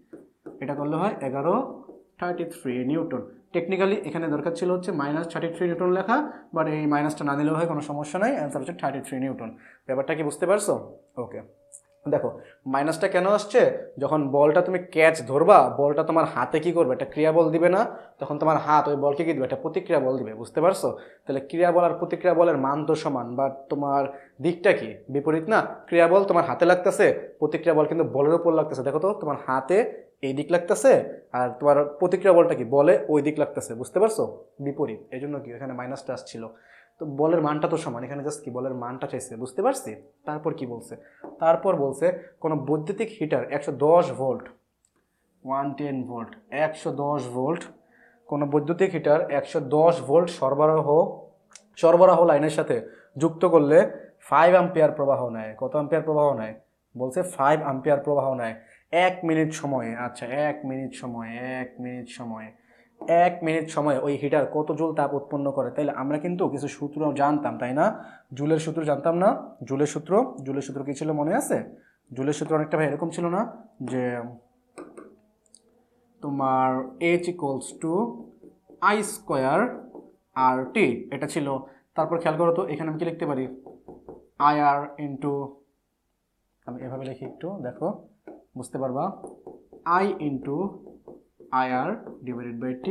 এটা করলে হয় 1133 নিউটন। টেকনিক্যালি এখানে দরকার ছিল হচ্ছে -33 নিউটন লেখা, বাট এই মাইনাসটা না দিলেও হয়, কোনো সমস্যা নাই, অ্যান্সার হচ্ছে 33 নিউটন। ব্যাপারটা কি বুঝতে পারছো? ওকে, দেখো মাইনাসটা কেন আসছে, যখন বলটা তুমি ক্যাচ ধরবা, বলটা তোমার হাতে কি করবে, একটা ক্রিয়া বল দিবে না, তখন তোমার হাত ওই বলকে কি দিবে, একটা প্রতিক্রিয়া বল দিবে, বুঝতে পারছো? তাহলে ক্রিয়া বল আর প্রতিক্রিয়া বলের মান তো সমান, বাট তোমার দিকটা কি বিপরীত না। ক্রিয়া বল তোমার হাতে লাগতেছে, প্রতিক্রিয়া বল কিন্তু বলের উপর লাগতেছে, দেখো তো তোমার হাতে এই দিক লাগতেছে, আর তোমার প্রতিক্রিয়া বলটা কি বলে ওই দিক লাগতেছে, বুঝতে পারছো? বিপরীত, এই জন্য কি এখানে মাইনাসটা আসছিল। তো বলের মানটা তো সমান, এখানে জাস্ট কি বলের মানটা চাইছে, বুঝতে পারছি? তারপর কি বলছে, তারপর বলছে কোনো বৈদ্যুতিক হিটার 110 ভোল্ট, 110 ভোল্ট, 110 ভোল্ট, কোনো বৈদ্যুতিক হিটার 110 ভোল্ট সরবরাহ লাইনের সাথে যুক্ত করলে 5 অ্যাম্পিয়ার প্রবাহ নেয়। কত অ্যাম্পিয়ার প্রবাহ নেয় বলছে? 5 অ্যাম্পিয়ার প্রবাহ নেয় 1 মিনিট সময়ে। আচ্ছা 1 মিনিট সময়ে, 1 মিনিট সময়ে ওই হিটার কত জুল তাপ উৎপন্ন করে। তাইলে আমরা কিন্তু কিছু সূত্র জানতাম, তাই না? জুলের সূত্র জানতাম না? জুলের সূত্র কি ছিল মনে আছে? জুলের সূত্র অনেকটা ভাই এরকম ছিল না, যে তোমার H = I²RT, এটা ছিল। তারপর খেয়াল করো তো এখানে আমি কি লিখতে পারি, IR ইন্টু, আমি এভাবে লিখি একটু দেখো বুঝতে পারবা, I into IR divided by T।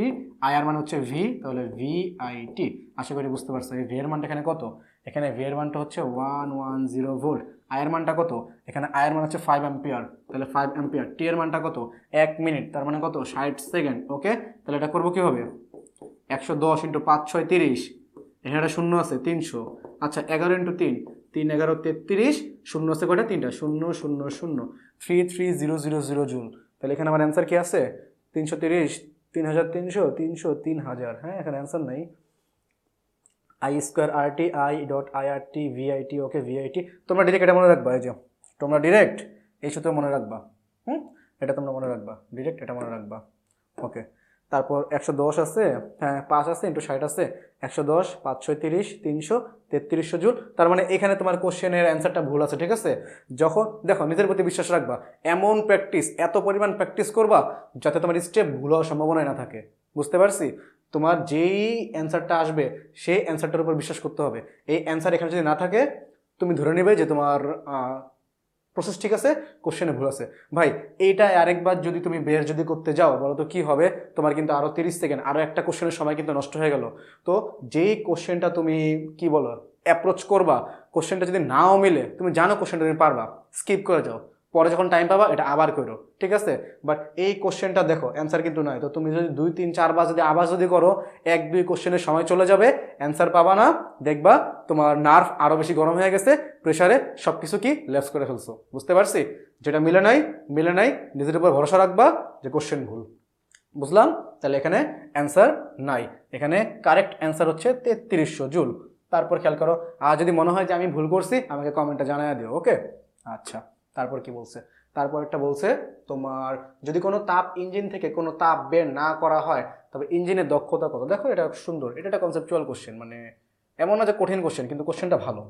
IR মানে হচ্ছে V, তাহলে VIT। আশা করি বুঝতে পারছো। এই V এর মানটা এখানে কত, এখানে V এর মানটা হচ্ছে 110 ভোল্ট। I এর মানটা কত, এখানে I এর মান হচ্ছে 5 অ্যাম্পিয়ার, তাহলে 5 অ্যাম্পিয়ার। T এর মানটা কত, 1 মিনিট, তার মানে কত 60 সেকেন্ড। ওকে, তাহলে এটা করবো কীভাবে, 110 × 5 = 30, এখানে একটা শূন্য আছে 300। আচ্ছা 11 × 3, 3 × 11 = 33, শূন্য আছে কয়টা, 3টা, 0 0 0, 33000 জুল। তাহলে এখানে আমার অ্যান্সার কি আছে, 330, 3300, 300, 3000। হ্যাঁ, এখানে অ্যান্সার নাই। I²RT, I.IRT, VIT। ওকে, VIT তোমরা ডিরেক্ট এটা মনে রাখবা, এই যে তোমরা ডিরেক্ট এই সূত্র মনে রাখবা। এটা তোমরা মনে রাখবা, ডিরেক্ট এটা মনে রাখবা। ওকে, তারপর 110 আছে, হ্যাঁ 5 আছে ইন্টু 60 আছে, 110, 5 × 6 = 30, 300, 3300 জুল। তার মানে এখানে তোমার কোশ্চেনের অ্যান্সারটা ভুল আছে, ঠিক আছে? যখন দেখো নিজের প্রতি বিশ্বাস রাখবা, এমন প্র্যাকটিস, এত পরিমাণ প্র্যাকটিস করবা যাতে তোমার স্টেপ ভুল হওয়ার সম্ভাবনা না থাকে, বুঝতে পারছি? তোমার যেই অ্যান্সারটা আসবে সেই অ্যান্সারটার উপর বিশ্বাস করতে হবে। এই অ্যান্সার এখানে যদি না থাকে, তুমি ধরে নেবে যে তোমার প্রসেস ঠিক আছে, কোশ্চেনে ভুল আছে। ভাই এইটা আরেকবার যদি তুমি বের যদি করতে যাও, বলো তো কি হবে, তোমার কিন্তু আরও 30 সেকেন্ড, আরও একটা কোশ্চেনের সময় কিন্তু নষ্ট হয়ে গেল। তো যেই কোশ্চেনটা তুমি কি বলো অ্যাপ্রোচ করবা, কোশ্চেনটা যদি নাও মিলে, তুমি জানো কোশ্চেনটা তুমি পারবা, স্কিপ করে যাও, পরে যখন টাইম পাবা এটা আবার করো, ঠিক আছে? বাট এই কোশ্চেনটা দেখো অ্যান্সার কিন্তু নয়, তো তুমি যদি 2 3 4 বার যদি আবার যদি করো, 1 2 কোশ্চেনের সময় চলে যাবে, অ্যান্সার পাবা না, দেখবা তোমার নার্ভ আরও বেশি গরম হয়ে গেছে, প্রেশারে সব কিছু কি ল্যাপস করে ফেলছো, বুঝতে পারছি? যেটা মিলে নাই, নিজের উপর ভরসা রাখবা যে কোশ্চেন ভুল, বুঝলাম? তাহলে এখানে অ্যান্সার নাই, এখানে কারেক্ট অ্যান্সার হচ্ছে 3300 জুল। তারপর খেয়াল করো, আর যদি মনে হয় যে আমি ভুল করছি আমাকে কমেন্টে জানাই দিও। ওকে, আচ্ছা তারপর কি বলছে, তারপর একটা বলছে তোমার যদি কোনো তাপ ইঞ্জিন থেকে কোনো তাপ বের না করা হয় তবে ইঞ্জিনের দক্ষতা কত। দেখো এটা সুন্দর, এটা একটা কনসেপচুয়াল কোশ্চেন, মানে এমন না যে কঠিন কোশ্চেন, কিন্তু কোশ্চেনটা ভালো।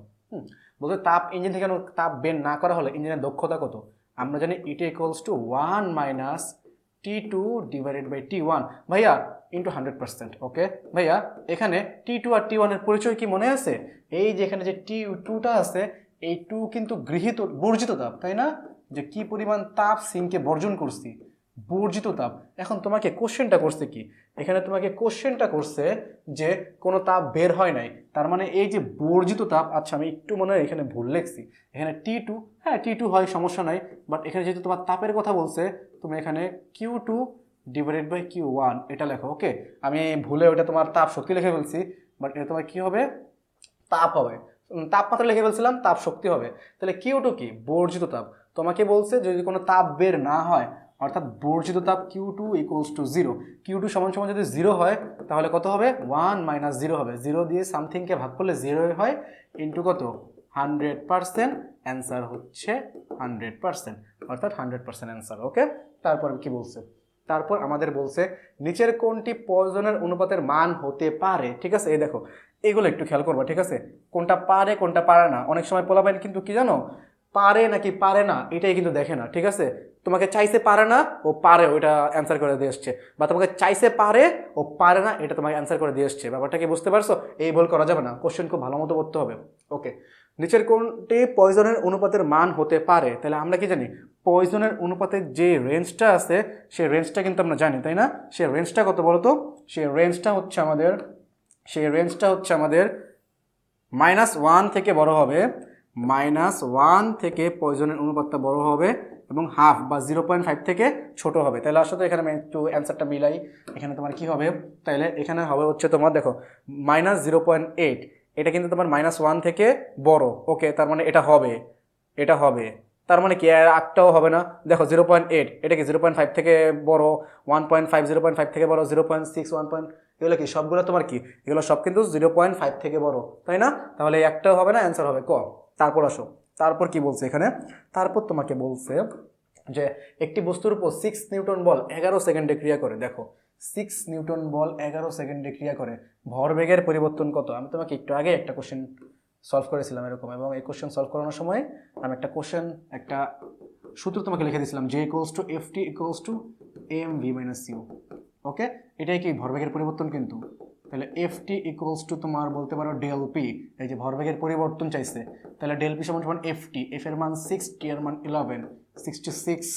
বলতে তাপ ইঞ্জিন থেকে তাপ বের না করা হলে ইঞ্জিনের দক্ষতা কত? আমরা জানি eta equals to 1 minus T2 divided by T1 ভাইয়া ইন্টু 100%। ওকে ভাইয়া, এখানে T2 আর T1 এর পরিচয় কি মনে আছে? এই যে এখানে যে T2টা আছে, এই 2 কিন্তু বর্জিত তাপ, তাই না? যে কি পরিমাণ তাপ সিঙ্কে বর্জন করছি, বর্জিত তাপ। এখন তোমাকে কোশ্চেনটা করছে কি? এখানে তোমাকে কোশ্চেনটা করছে যে কোনো তাপ বের হয় নাই, তার মানে এই যে বর্জিত তাপ। আচ্ছা আমি একটু মনে হয় এখানে ভুল লিখছি, এখানে T2, হ্যাঁ T2 হয়, সমস্যা নাই, বাট এখানে যেহেতু তোমার তাপের কথা বলছে, তুমি এখানে Q2 ডিভাইডেড বাই Q1 এটা লেখো। ওকে, আমি ভুলে ওটা তোমার তাপ শক্তি লিখে ফেলছি, বাট এটা তোমার কি হবে? তাপ হবে। তাপমাত্রা লিখে ফেলছিলাম, তাপ শক্তি হবে। তাহলে Q2 কি? বর্জিত তাপ। তোমাকে বলছে যদি কোনো তাপ বের না হয়, অর্থাৎ বর্জিত তাপ Q2 ইকুয়ালস টু 0। Q2 সমান সমান যদি 0 হয় তাহলে কত হবে? 1 মাইনাস 0 হবে। 0 দিয়ে সামথিংকে ভাগ করলে 0 হয়, ইন্টু কত? 100%। অ্যান্সার হচ্ছে 100%, অর্থাৎ 100% অ্যান্সার। ওকে, তারপর কি বলছে? তারপর আমাদের বলছে নিচের কোনটি পয়জনের অনুপাতের মান হতে পারে। ঠিক আছে, এই দেখো এগুলো একটু খেয়াল করবা। ঠিক আছে, কোনটা পারে কোনটা পারে না। অনেক সময় পোলাপাইন কিন্তু কি জানো, পারে নাকি পারে না এটাই কিন্তু দেখে না। ঠিক আছে, তোমাকে চাইছে পারে না, ও পারে ওইটা অ্যান্সার করে দিয়ে এসছে, বা তোমাকে চাইছে পারে, ও পারে না, এটা তোমাকে অ্যান্সার করে দিয়ে এসছে। ব্যাপারটা কি বুঝতে পারছো? এই ভুল করা যাবে না, কোশ্চেন খুব ভালো মতো করতে হবে। ওকে, নিচের কোনটি পয়জনের অনুপাতের মান হতে পারে? তাহলে আমরা কি জানি পয়জনের অনুপাতের যে রেঞ্জটা আছে, সেই রেঞ্জটা কিন্তু আমরা জানি, তাই না? সেই রেঞ্জটা কত বলো তো? সেই রেঞ্জটা হচ্ছে আমাদের -1 থেকে বড় হবে, -1 থেকে পয়জনের অনুপাতটা বড় হবে, এবং হাফ বা 0.5 থেকে ছোট হবে। তাহলে আসলে এখানে আমি একটু অ্যান্সারটা মিলাই। এখানে তোমার কি হবে? তাহলে এখানে হবে হচ্ছে তোমার দেখো -0.8, এটা কিন্তু তোমার -1 থেকে বড়। ওকে, তার মানে এটা হবে। তার মানে কি আর আটটাও হবে না? দেখো 0.8, এটা কি 0.5 থেকে বড়, 1.5 0.5 থেকে বড়, 0.6 এগুলো কি সবগুলো তোমার কি? এগুলো সব কিন্তু 0.5 থেকে বড়, তাই না? তাহলে একটাও হবে না, অ্যান্সার হবে ক। তারপর আসো, তারপর কি বলছে এখানে? তারপর তোমাকে বলছে যে একটি বস্তুর উপর 6 নিউটন বল 11 সেকেন্ডে ক্রিয়া করে। দেখো 6 নিউটন বল 11 সেকেন্ডে ক্রিয়া করে, ভরবেগের পরিবর্তন কত? আমি তোমাকে একটু আগে একটা কোশ্চেন সলভ করেছিলাম এরকম, এবং এই কোশ্চেন সলভ করানোর সময় আমি একটা সূত্র তোমাকে লিখে দিয়েছিলাম, J equals to FT equals to mv minus U. Okay, এটাই কি ভরবেগের পরিবর্তন কিন্তু। তাহলে FT ইকুয়ালস টু তোমার বলতে পারো ডেল পি, এই যে ভরবেগের পরিবর্তন চাইছে, তাহলে ডেল পি সমান সমান FT, F এর মান 6, T এর মান 11, 66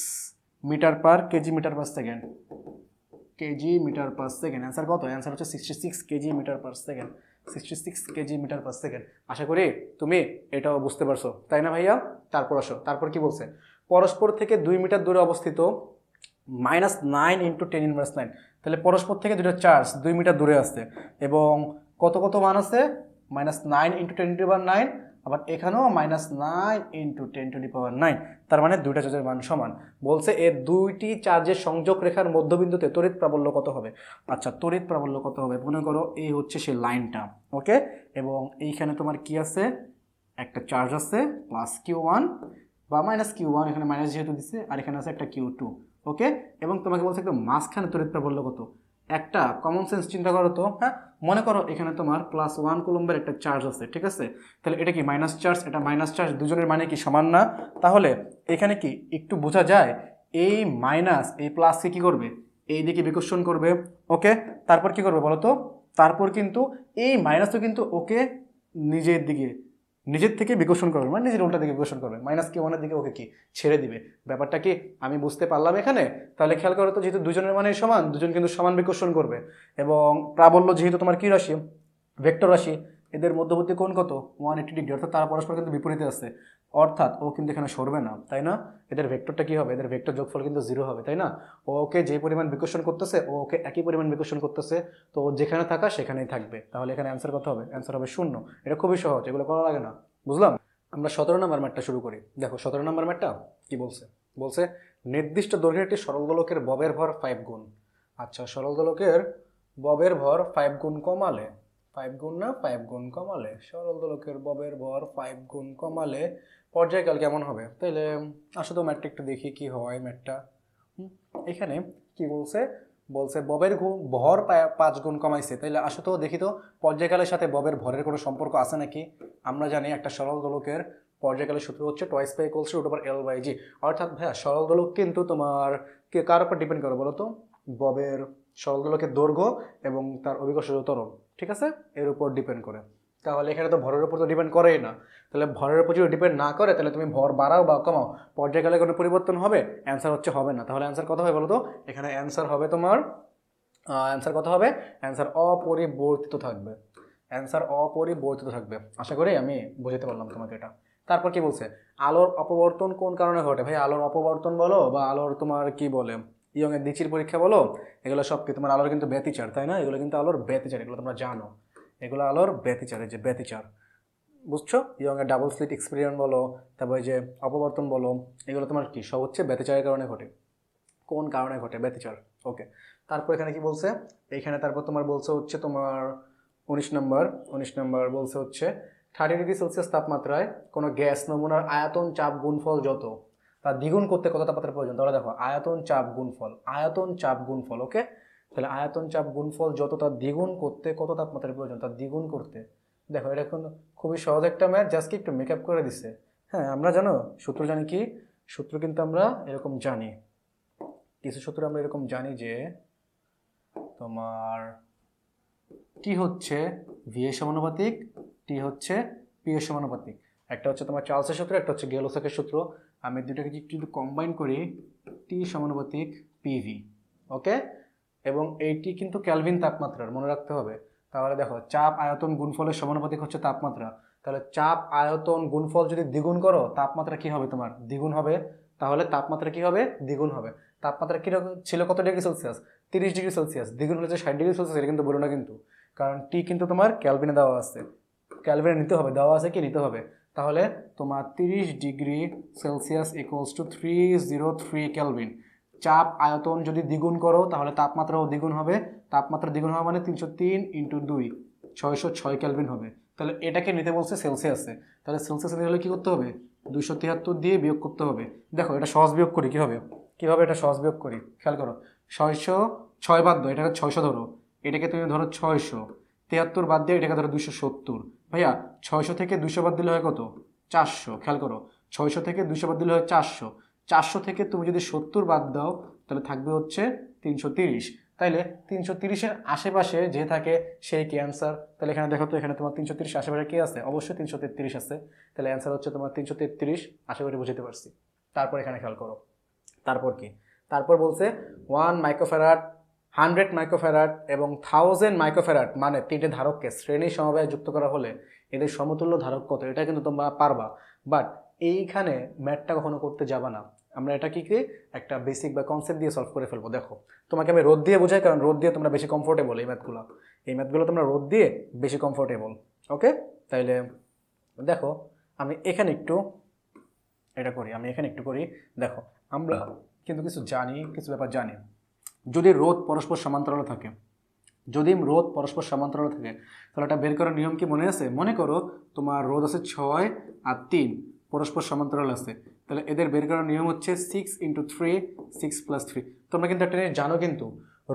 metre per KG metre per second, KG metre per second. Answer কত? অ্যান্সার হচ্ছে 66 KG metre per second, 66 KG metre per second. আশা করি তুমি এটাও বুঝতে পারছো, তাই না ভাইয়া? তারপর আসো, তারপর কি বলছে? পরস্পর থেকে 2 মিটার দূরে অবস্থিত -9 × 10⁻৯। তাহলে পরস্পর থেকে দুটো চার্জ 2 মিটার দূরে আসছে, এবং কত কত মান আছে? -9 × 10⁻৯, আবার এখানেও -9 × 10⁻৯। তার মানে দুইটা চার্জের মান সমান। বলছে এর দুইটি চার্জের সংযোগ রেখার মধ্যবিন্দুতে তড়িৎ প্রাবল্য কত হবে? আচ্ছা, তড়িৎ প্রাবল্য কত হবে? মনে করো এই হচ্ছে সেই লাইনটা। ওকে, এবং এইখানে তোমার কি আছে? একটা চার্জ আছে +Q1 বা -Q1, এখানে মাইনাস যেহেতু দিচ্ছে, আর এখানে আছে একটা Q2। ওকে, এবং তোমাকে বলছে একদম মাঝখানে তড়িৎ প্রাবল্য কত? একটা কমন সেন্স চিন্তা করো তো, হ্যাঁ মনে করো এখানে তোমার +1 কুলম্বের একটা চার্জ আছে। ঠিক আছে, তাহলে এটা কি মাইনাস চার্জ, এটা মাইনাস চার্জ, দুজনের মানে কি সমান না? তাহলে এখানে কি একটু বোঝা যায়, এই মাইনাস এই প্লাসকে কি করবে? এই দিকে বিকর্ষণ করবে। ওকে, তারপর কি করবে বলো তো? তারপর কিন্তু এই মাইনাসও কিন্তু ওকে নিজের থেকে বিকর্ষণ করবে, মানে নিজের উল্টা দিকে বিকর্ষণ করবে, -Q1 দিকে ওকে কি ছেড়ে দিবে। ব্যাপারটা কি আমি বুঝতে পারলাম এখানে? তাহলে খেয়াল করো তো, যেহেতু দুজনের মানে সমান, দুজন কিন্তু সমান বিকর্ষণ করবে, এবং প্রাবল্য যেহেতু তোমার কি রাশি? ভেক্টর রাশি, এদের মধ্যবর্তী কোণ কত? 180 ডিগ্রি, অর্থাৎ তারা পরস্পর কিন্তু বিপরীতে আছে, অর্থাৎ ও কিন্তু এখানে সরবে না, তাই না? এদের ভেক্টরটা কি হবে? এদের ভেক্টর যোগফল কিন্তু 0 হবে, তাই না? ওকে যে পরিমাণ বিকর্ষণ করতেছে, ও ওকে একই পরিমাণ বিকর্ষণ করতেছে, তো যেখানে থাকা সেখানেই থাকবে। তাহলে এখানে অ্যান্সার কত হবে? অ্যান্সার হবে 0। এটা খুবই সহজ, এগুলো করা লাগে না, বুঝলাম? আমরা 17 নম্বর ম্যাথটা শুরু করি। দেখো 17 নম্বর ম্যাথটা কি বলছে? বলছে নির্দিষ্ট দৈর্ঘ্যের একটি সরল দোলকের ববের ভর 5 গুণ। আচ্ছা, সরল দোলকের ববের ভর 5 গুণ কমালে, 5 গুণ না 5 গুণ কমালে, সরল দোলকের ববের ভর 5 গুণ কমালে পর্যায়কাল কেমন হবে? তাইলে আসলে তো ম্যাথটা একটু দেখি কি হয় ম্যাথটা। এখানে কি বলছে? বলছে ববের ভর 5 গুণ কমাইছে, তাইলে আসো তো দেখি তো পর্যায়কালের সাথে ববের ভরের কোনো সম্পর্ক আছে নাকি। আমরা জানি একটা সরল দোলকের পর্যায়কালের সূত্র হচ্ছে twice pi equals to root over L by G. অর্থাৎ ভাইয়া সরল দোলক কিন্তু তোমার কার উপর ডিপেন্ড করে বলো তো? ববের সরল দোলকের দৈর্ঘ্য এবং তার অভিকর্ষ ত্বরণ, ঠিক আছে, এর উপর ডিপেন্ড করে। তাহলে এখানে তো ভরের উপর তো ডিপেন্ড করেই না। তাহলে ভরের উপর যদি ডিপেন্ড না করে তাহলে তুমি ভর বাড়াও বা কমাও, পর্যায়কালে কোনো পরিবর্তন হবে? অ্যান্সার হচ্ছে হবে না। তাহলে অ্যান্সার কত হবে বলো তো? এখানে অ্যান্সার হবে তোমার অ্যান্সার কত হবে? অ্যান্সার অপরিবর্তিত থাকবে। অ্যান্সার অপরিবর্তিত থাকবে। আশা করি আমি বুঝতে পারলাম তোমাকে এটা। তারপর কি বলছে? আলোর অপবর্তন কোন কারণে ঘটে? ভাই আলোর অপবর্তন বলো বা আলোর তোমার কি বলে ইয়ংয়ের দ্বিচির পরীক্ষা বলো, এগুলো সব কি তোমার আলোর কিন্তু ব্যতিচার, তাই না? এগুলো কিন্তু আলোর ব্যতিচার, এগুলো তোমরা জানো। এগুলো আলোর ব্যতিচারের যে ব্যতিচার, বুঝছো? ইয়ংয়ের ডাবল স্লিট এক্সপেরিমেন্ট বলো, তারপরে যে অপবর্তন বলো, এগুলো তোমার কি সব হচ্ছে ব্যতিচারের কারণে ঘটে। কোন কারণে ঘটে? ব্যতিচার। ওকে। তারপর এখানে কি বলছে? এইখানে তারপর তোমার বলছে হচ্ছে তোমার 19 নম্বর বলছে হচ্ছে 30°C তাপমাত্রায় কোনো গ্যাস নমুনার আয়তন চাপ গুণফল যত, তা দ্বিগুণ করতে কত তাপমাত্রা প্রয়োজন? তাহলে দেখো আয়তন চাপ গুণফল, ওকে। তাহলে আয়তন চাপ গুণফল যত, তার দ্বিগুণ করতে কত তাপমাত্রার প্রয়োজন? তার দ্বিগুণ করতে, দেখো এটা এখন খুবই সহজ একটা ম্যাথ, জাস্ট একটু মেকআপ করে দিচ্ছে। হ্যাঁ আমরা জানো সূত্র জানি কি, সূত্র কিন্তু আমরা এরকম জানি, কিছু সূত্র আমরা এরকম জানি যে তোমার টি হচ্ছে ভি এর সমানুপাতিক, টি হচ্ছে পি এর সমানুপাতিক। একটা হচ্ছে তোমার চার্লসের সূত্র, একটা হচ্ছে গেলোসাকের সূত্র। আমি দুটাকে যদি কম্বাইন করি, টি সমানুপাতিক পিভি, ওকে। এবং এইটি কিন্তু ক্যালভিন তাপমাত্রার, মনে রাখতে হবে। তাহলে দেখো চাপ আয়তন গুণফলের সমানুপাতিক হচ্ছে তাপমাত্রা। তাহলে চাপ আয়তন গুণফল যদি দ্বিগুণ করো, তাপমাত্রা কি হবে? তোমার দ্বিগুণ হবে। তাহলে তাপমাত্রা কি হবে? দ্বিগুণ হবে। তাপমাত্রা কিরকম ছিল? কত ডিগ্রি সেলসিয়াস? 30°C। দ্বিগুণ হলে যে 60°C, এটা কিন্তু বলো না কিন্তু, কারণ টি কিন্তু তোমার ক্যালভিনে দেওয়া আছে, ক্যালভিনে নিতে হবে, দেওয়া আছে কি নিতে হবে। তাহলে তোমার 30°C ইকুয়ালস টু 303 ক্যালভিন। চাপ আয়তন যদি দ্বিগুণ করো তাহলে তাপমাত্রাও দ্বিগুণ হবে। তাপমাত্রা দ্বিগুণ হওয়া মানে 303 × 2 606 ক্যালভিন হবে। তাহলে এটাকে নিতে বলছে সেলসিয়াসে। তাহলে সেলসিয়াসে নিতে হলে কী করতে হবে? 273 দিয়ে বিয়োগ করতে হবে। দেখো এটা সহজ বিয়োগ করি কীভাবে, এটা সহজ বিয়োগ করি, খেয়াল করো। 606 বাদ দাও, এটাকে 600 ধরো, এটাকে তুমি ধরো 673 বাদ দিয়ে এটাকে ধরো 270। ভাইয়া 600 থেকে 200 বাদ দিলে হয় কত? 400। খেয়াল করো, 600 থেকে 200 বাদ দিলে হয় 400। 400 থেকে তুমি যদি 70 বাদ দাও তাহলে থাকবে হচ্ছে 330। তাইলে 330-এর আশেপাশে যে থাকে সেই কি অ্যান্সার? তাহলে এখানে দেখো তো, এখানে তোমার 330 আশেপাশে কি আছে? অবশ্যই 333 আছে। তাহলে অ্যান্সার হচ্ছে তোমার 333। আশা করি বুঝতে পারছি। তারপর এখানে খেয়াল করো, তারপর কি? তারপর বলছে 1 মাইক্রোফ্যারাড, 100 মাইক্রোফ্যারাড এবং 1000 মাইক্রোফ্যারাড মানে তিনটে ধারককে শ্রেণী সমবায়ে যুক্ত করা হলে এদের সমতুল্য ধারক কত? এটা কিন্তু তোমরা পারবা, বাট এইখানে ম্যাথটা কখনো করতে যাবা না। আমরা এটা কি একটা বেসিক বা কনসেপ্ট দিয়ে সলভ করে ফেলবো। দেখো তোমাকে আমি রোদ দিয়ে বোঝাই, কারণ রোদ দিয়ে তোমরা বেশি কমফোর্টেবল। এই ম্যাথগুলো তোমরা রোদ দিয়ে বেশি কমফোর্টেবল, ওকে। তাইলে দেখো আমি এখানে একটু করি। দেখো আমরা কিন্তু কিছু ব্যাপার জানি। যদি রোদ পরস্পর সমান্তরালে থাকে, তাহলে এটা বের করার নিয়ম কি মনে আছে? মনে করো তোমার রোদ আছে 6 আর 3 পরস্পর সমান্তরাল আছে, তাহলে এদের বের করার নিয়ম হচ্ছে 6 × 3, 6 + 3। তোমরা কিন্তু একটা জিনিস জানো, কিন্তু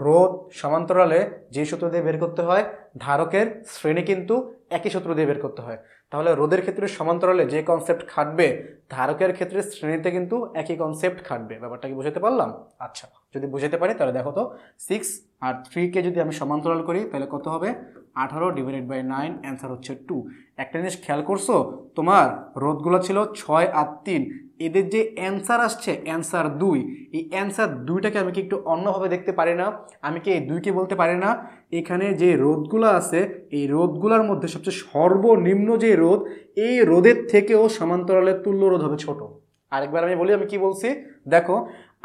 রোদ সমান্তরালে যে সূত্র দিয়ে বের করতে হয়, ধারকের শ্রেণী কিন্তু একই সূত্র দিয়ে বের করতে হয়। তাহলে রোদের ক্ষেত্রে সমান্তরালে যে কনসেপ্ট খাটবে, ধারকের ক্ষেত্রে শ্রেণীতে কিন্তু একই কনসেপ্ট খাটবে। ব্যাপারটা কি বুঝতে পারলাম? আচ্ছা, যদি বুঝতে পারি তাহলে দেখো তো 6 আর 3কে যদি আমি সমান্তরাল করি তাহলে কত হবে? 18/9, অ্যান্সার হচ্ছে 2। একটা জিনিস খেয়াল করছো, তোমার রোদগুলো ছিল 6 আর 3, এদের যে অ্যান্সার আসছে অ্যান্সার 2, এই অ্যান্সার 2টাকে আমি কি একটু অন্যভাবে দেখতে পারি না? আমি কি এই 2কে বলতে পারি না এখানে যে রোদগুলো আছে এই রোদগুলোর মধ্যে সবচেয়ে সর্বনিম্ন যে রোদ, এই রোদের থেকেও সমান্তরালের তুল্য রোদ হবে ছোট। আরেকবার আমি বলি, আমি কি বলছি দেখো,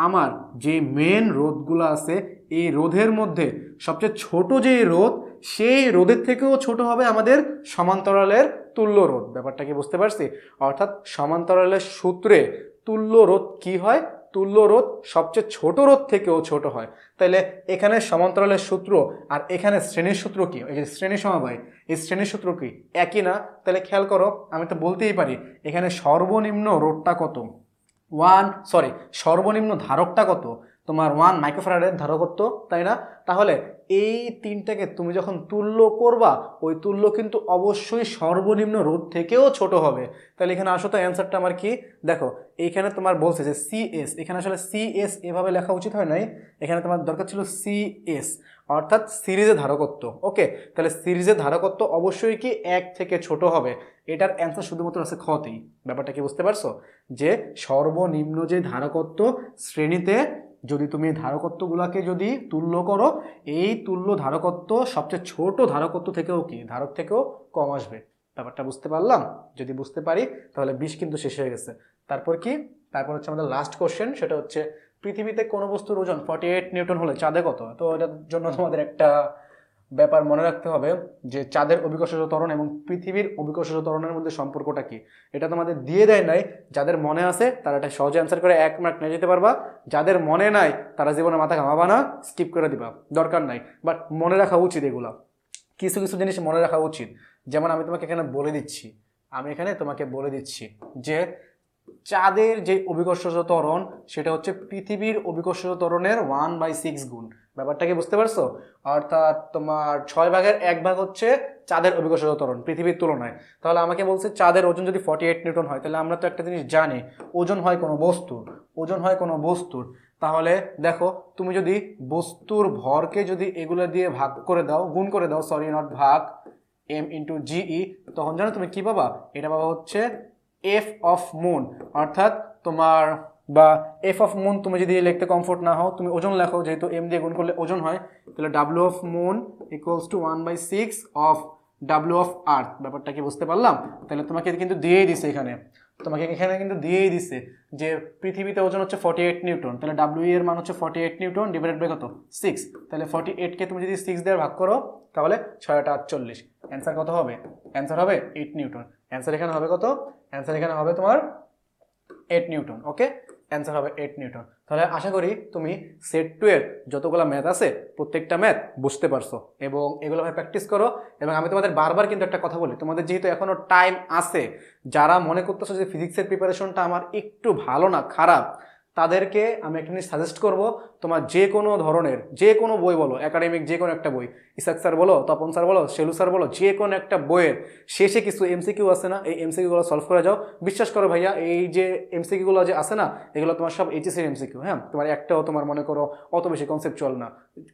আমার যে মেন রোদগুলো আছে এই রোধের মধ্যে সবচেয়ে ছোট যে রোদ, সেই রোদের থেকেও ছোট হবে আমাদের সমান্তরালের তুল্য রোধ। ব্যাপারটা কি বুঝতে পারছি? অর্থাৎ সমান্তরালের সূত্রে তুল্য রোধ কি হয়? তুল্য রোধ সবচেয়ে ছোট রোধ থেকেও ছোট হয়। তাইলে এখানে সমান্তরালের সূত্র আর এখানে শ্রেণীর সূত্র কি? এই যে শ্রেণী সমবায়, এই শ্রেণীর সূত্র কি একই না? তাহলে খেয়াল করো, আমি তো বলতেই পারি এখানে সর্বনিম্ন রোধটা কত, সর্বনিম্ন ধারকটা কত? তোমার 1 মাইক্রোফ্যারাডের ধারকত্ব, তাই না? তাহলে এই তিনটাকে তুমি যখন তুল্য করবা, ওই তুল্য কিন্তু অবশ্যই সর্বনিম্ন রোধ থেকেও ছোট হবে। তাহলে এখানে আসো তো অ্যান্সারটা আমার কি, দেখো এইখানে তোমার বলছে যে সিএস, এখানে আসলে সিএস এভাবে লেখা উচিত হয় নাই, এখানে তোমার দরকার ছিল সিএস, অর্থাৎ সিরিজের ধারকত্ব। ওকে, তাহলে সিরিজের ধারকত্ব অবশ্যই কি 1 থেকে ছোট হবে। এটার অ্যান্সার শুধুমাত্র আছে খতেই। ব্যাপারটা কি বুঝতে পারছো, যে সর্বনিম্ন যে ধারকত্ব শ্রেণীতে যদি তুমি ধারকত্বগুলোকে যদি তুল্য করো, এই তুল্য ধারকত্ব সবচেয়ে ছোট ধারকত্ব থেকেও কি ধারক থেকেও কম আসবে। ব্যাপারটা বুঝতে পারলাম? যদি বুঝতে পারি তাহলে 20 কিন্তু শেষ হয়ে গেছে। তারপর কি, তারপর হচ্ছে আমাদের লাস্ট কোশ্চেন, সেটা হচ্ছে পৃথিবীতে কোনো বস্তুর ওজন 48 নিউটন হলে চাঁদে কত? তো এটার জন্য তোমাদের একটা ব্যাপার মনে রাখতে হবে যে চাঁদের অভিকর্ষজ ত্বরণ এবং পৃথিবীর অভিকর্ষজ ত্বরণের মধ্যে সম্পর্কটা কি। এটা তোমাদের দিয়ে দেয় নাই, যাদের মনে আছে তারা এটা সহজে অ্যান্সার করে 1 মার্ক নিয়ে যেতে পারবা, যাদের মনে নাই তারা জীবনে মাথা ঘামাবা না, স্কিপ করে দিবা, দরকার নাই। বাট মনে রাখা উচিত, এগুলা কিছু কিছু জিনিস মনে রাখা উচিত। যেমন আমি তোমাকে এখানে বলে দিচ্ছি, আমি এখানে তোমাকে বলে দিচ্ছি যে চাঁদের যে অভিকর্ষজ ত্বরণ সেটা হচ্ছে পৃথিবীর অভিকর্ষজ ত্বরণের 1/6 গুণ। ব্যাপারটা কি বুঝতে পারছো? অর্থাৎ তোমার 6 ভাগের 1 ভাগ হচ্ছে চাঁদের অভিকর্ষজ ত্বরণ পৃথিবীর তুলনায়। তাহলে আমাকে বলছে চাঁদের ওজন যদি 48 নিউটন হয়, তাহলে আমরা তো একটা জিনিস জানি, ওজন হয় কোনো বস্তুর, ওজন হয় কোনো বস্তুর। তাহলে দেখো তুমি যদি বস্তুর ভরকে যদি এগুলো দিয়ে ভাগ করে দাও, গুণ করে দাও, সরি নট ভাগ, m ইন্টু জিই, তখন জানো তুমি কি পাবা? এটা পাবা হচ্ছে এফ অফ মুন, অর্থাৎ তোমার বা এফ অফ মুন তুমি যদি লিখতে কমফোর্ট না হও, তুমি ওজন লেখো, যেহেতু এম দিয়ে গুণ করলে ওজন হয়, তাহলে W of moon equals to 1/6 of W of earth. ব্যাপারটা কি বুঝতে পারলাম? তাহলে তোমাকে কিন্তু দিয়েই দিছে এখানে, তোমাকে এখানে কিন্তু দিয়েই দিছে যে পৃথিবীতে ওজন হচ্ছে 48 নিউটন, তাহলে ডাব্লিউ এর মান হচ্ছে 48 নিউটন ডিভাইডেড বাই কত? 6। তাহলে 48কে তুমি যদি 6 দিয়ে ভাগ করো তাহলে 6/48। অ্যান্সার কত হবে? অ্যান্সার হবে 8 নিউটন। অ্যান্সার এখানে হবে কত? অ্যান্সার এখানে হবে তোমার 8 নিউটন। ওকে, অ্যান্সার হবে 8 নিউটন। তাহলে আশা করি তুমি সেট 2 এর যতগুলো ম্যাথ আছে প্রত্যেকটা ম্যাথ বুঝতে পারছো এবং এগুলো ভাবে প্র্যাকটিস করো। এবং আমি তোমাদের বারবার কিন্তু একটা কথা বলি, তোমাদের যেহেতু এখনো টাইম আছে, যারা মনে করতেছো যে ফিজিক্সের প্রিপারেশনটা আমার একটু ভালো না, খারাপ, তাদেরকে আমি একটা জিনিস সাজেস্ট করবো, তোমার যে কোনো ধরনের যে কোনো বই বলো, একাডেমিক যে কোনো একটা বই, ইসাক স্যার বলো, তপন স্যার বলো, শেলু স্যার বলো, যে কোনো একটা বইয়ের শেষে কিছু এমসিকিউ আছে না, এই এমসিকিউগুলো সলভ করে যাও। বিশ্বাস করো ভাইয়া, এই যে এমসিকিউগুলো যে আছে না, এগুলো তোমার সব এইচএসির এমসিকিউ। হ্যাঁ, তোমার একটাও তোমার মনে করো অত বেশি কনসেপচুয়াল না।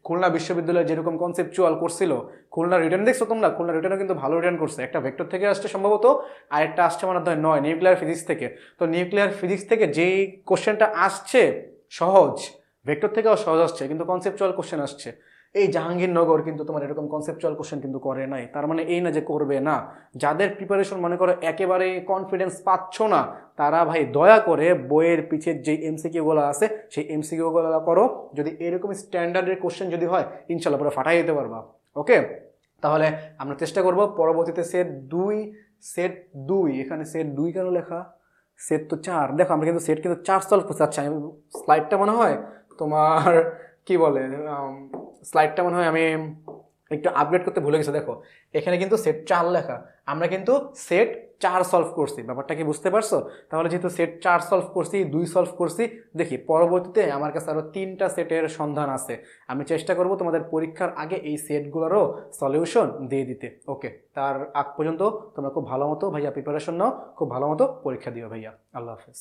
খুলনা বিশ্ববিদ্যালয়ে যেরকম কনসেপচুয়াল করছিল, খুলনা রিটার্ন দেখছো তোমরা? খুলনা রিটার্নও কিন্তু ভালো রিটার্ন করছে, একটা ভেক্টর থেকে আসছে সম্ভবত, আর একটা আসছে মনে হয় 9 নিউক্লিয়ার ফিজিক্স থেকে। তো নিউক্লিয়ার ফিজিক্স থেকে যেই কোশ্চেনটা আসছে সহজ, ভেক্টর থেকেও সহজ আসছে, কিন্তু কনসেপচুয়াল কোশ্চেন আসছে। এই জাহাঙ্গীরনগর কিন্তু তোমার এরকম কনসেপচুয়াল কোশ্চেন কিন্তু করে নাই, তার মানে এই না যে করবে না। যাদের প্রিপারেশন মনে করো একেবারে কনফিডেন্স পাচ্ছ না, তারা ভাই দয়া করে বইয়ের পিছের যে এমসিকিউগুলো আছে সেই এমসিকিউগুলো করো। যদি এরকম স্ট্যান্ডার্ডের কোশ্চেন যদি হয়, ইনশাল্লাহ পুরো ফাটাই দিতে পারবা। ওকে, তাহলে আমরা চেষ্টা করব পরবর্তীতে সেট দুই এখানে সেট 2 কেন লেখা? সেট তো 4, দেখো আমরা কিন্তু সেট কিন্তু 4 সলভ করতে চাচ্ছি। আমি স্লাইডটা মনে হয় তোমার কি বলে, স্লাইডটা মনে হয় আমি একটু আপডেট করতে ভুলে গেছি। দেখো এখানে কিন্তু সেট 4 লেখা, আমরা কিন্তু সেট 4 সলভ করছি। ব্যাপারটা কি বুঝতে পারছো? তাহলে যেহেতু সেট 4 সলভ করছি, 2 সলভ করছি, দেখি পরবর্তীতে আমার কাছে আরও 3টা সেটের সন্ধান আছে। আমি চেষ্টা করব তোমাদের পরীক্ষার আগে এই সেটগুলোরও সলিউশন দিয়ে দিতে। ওকে, তার আগ পর্যন্ত তোমরা খুব ভালো মতো ভাইয়া প্রিপারেশন নাও, খুব ভালো মতো পরীক্ষা দিও ভাইয়া। আল্লাহ হাফেজ।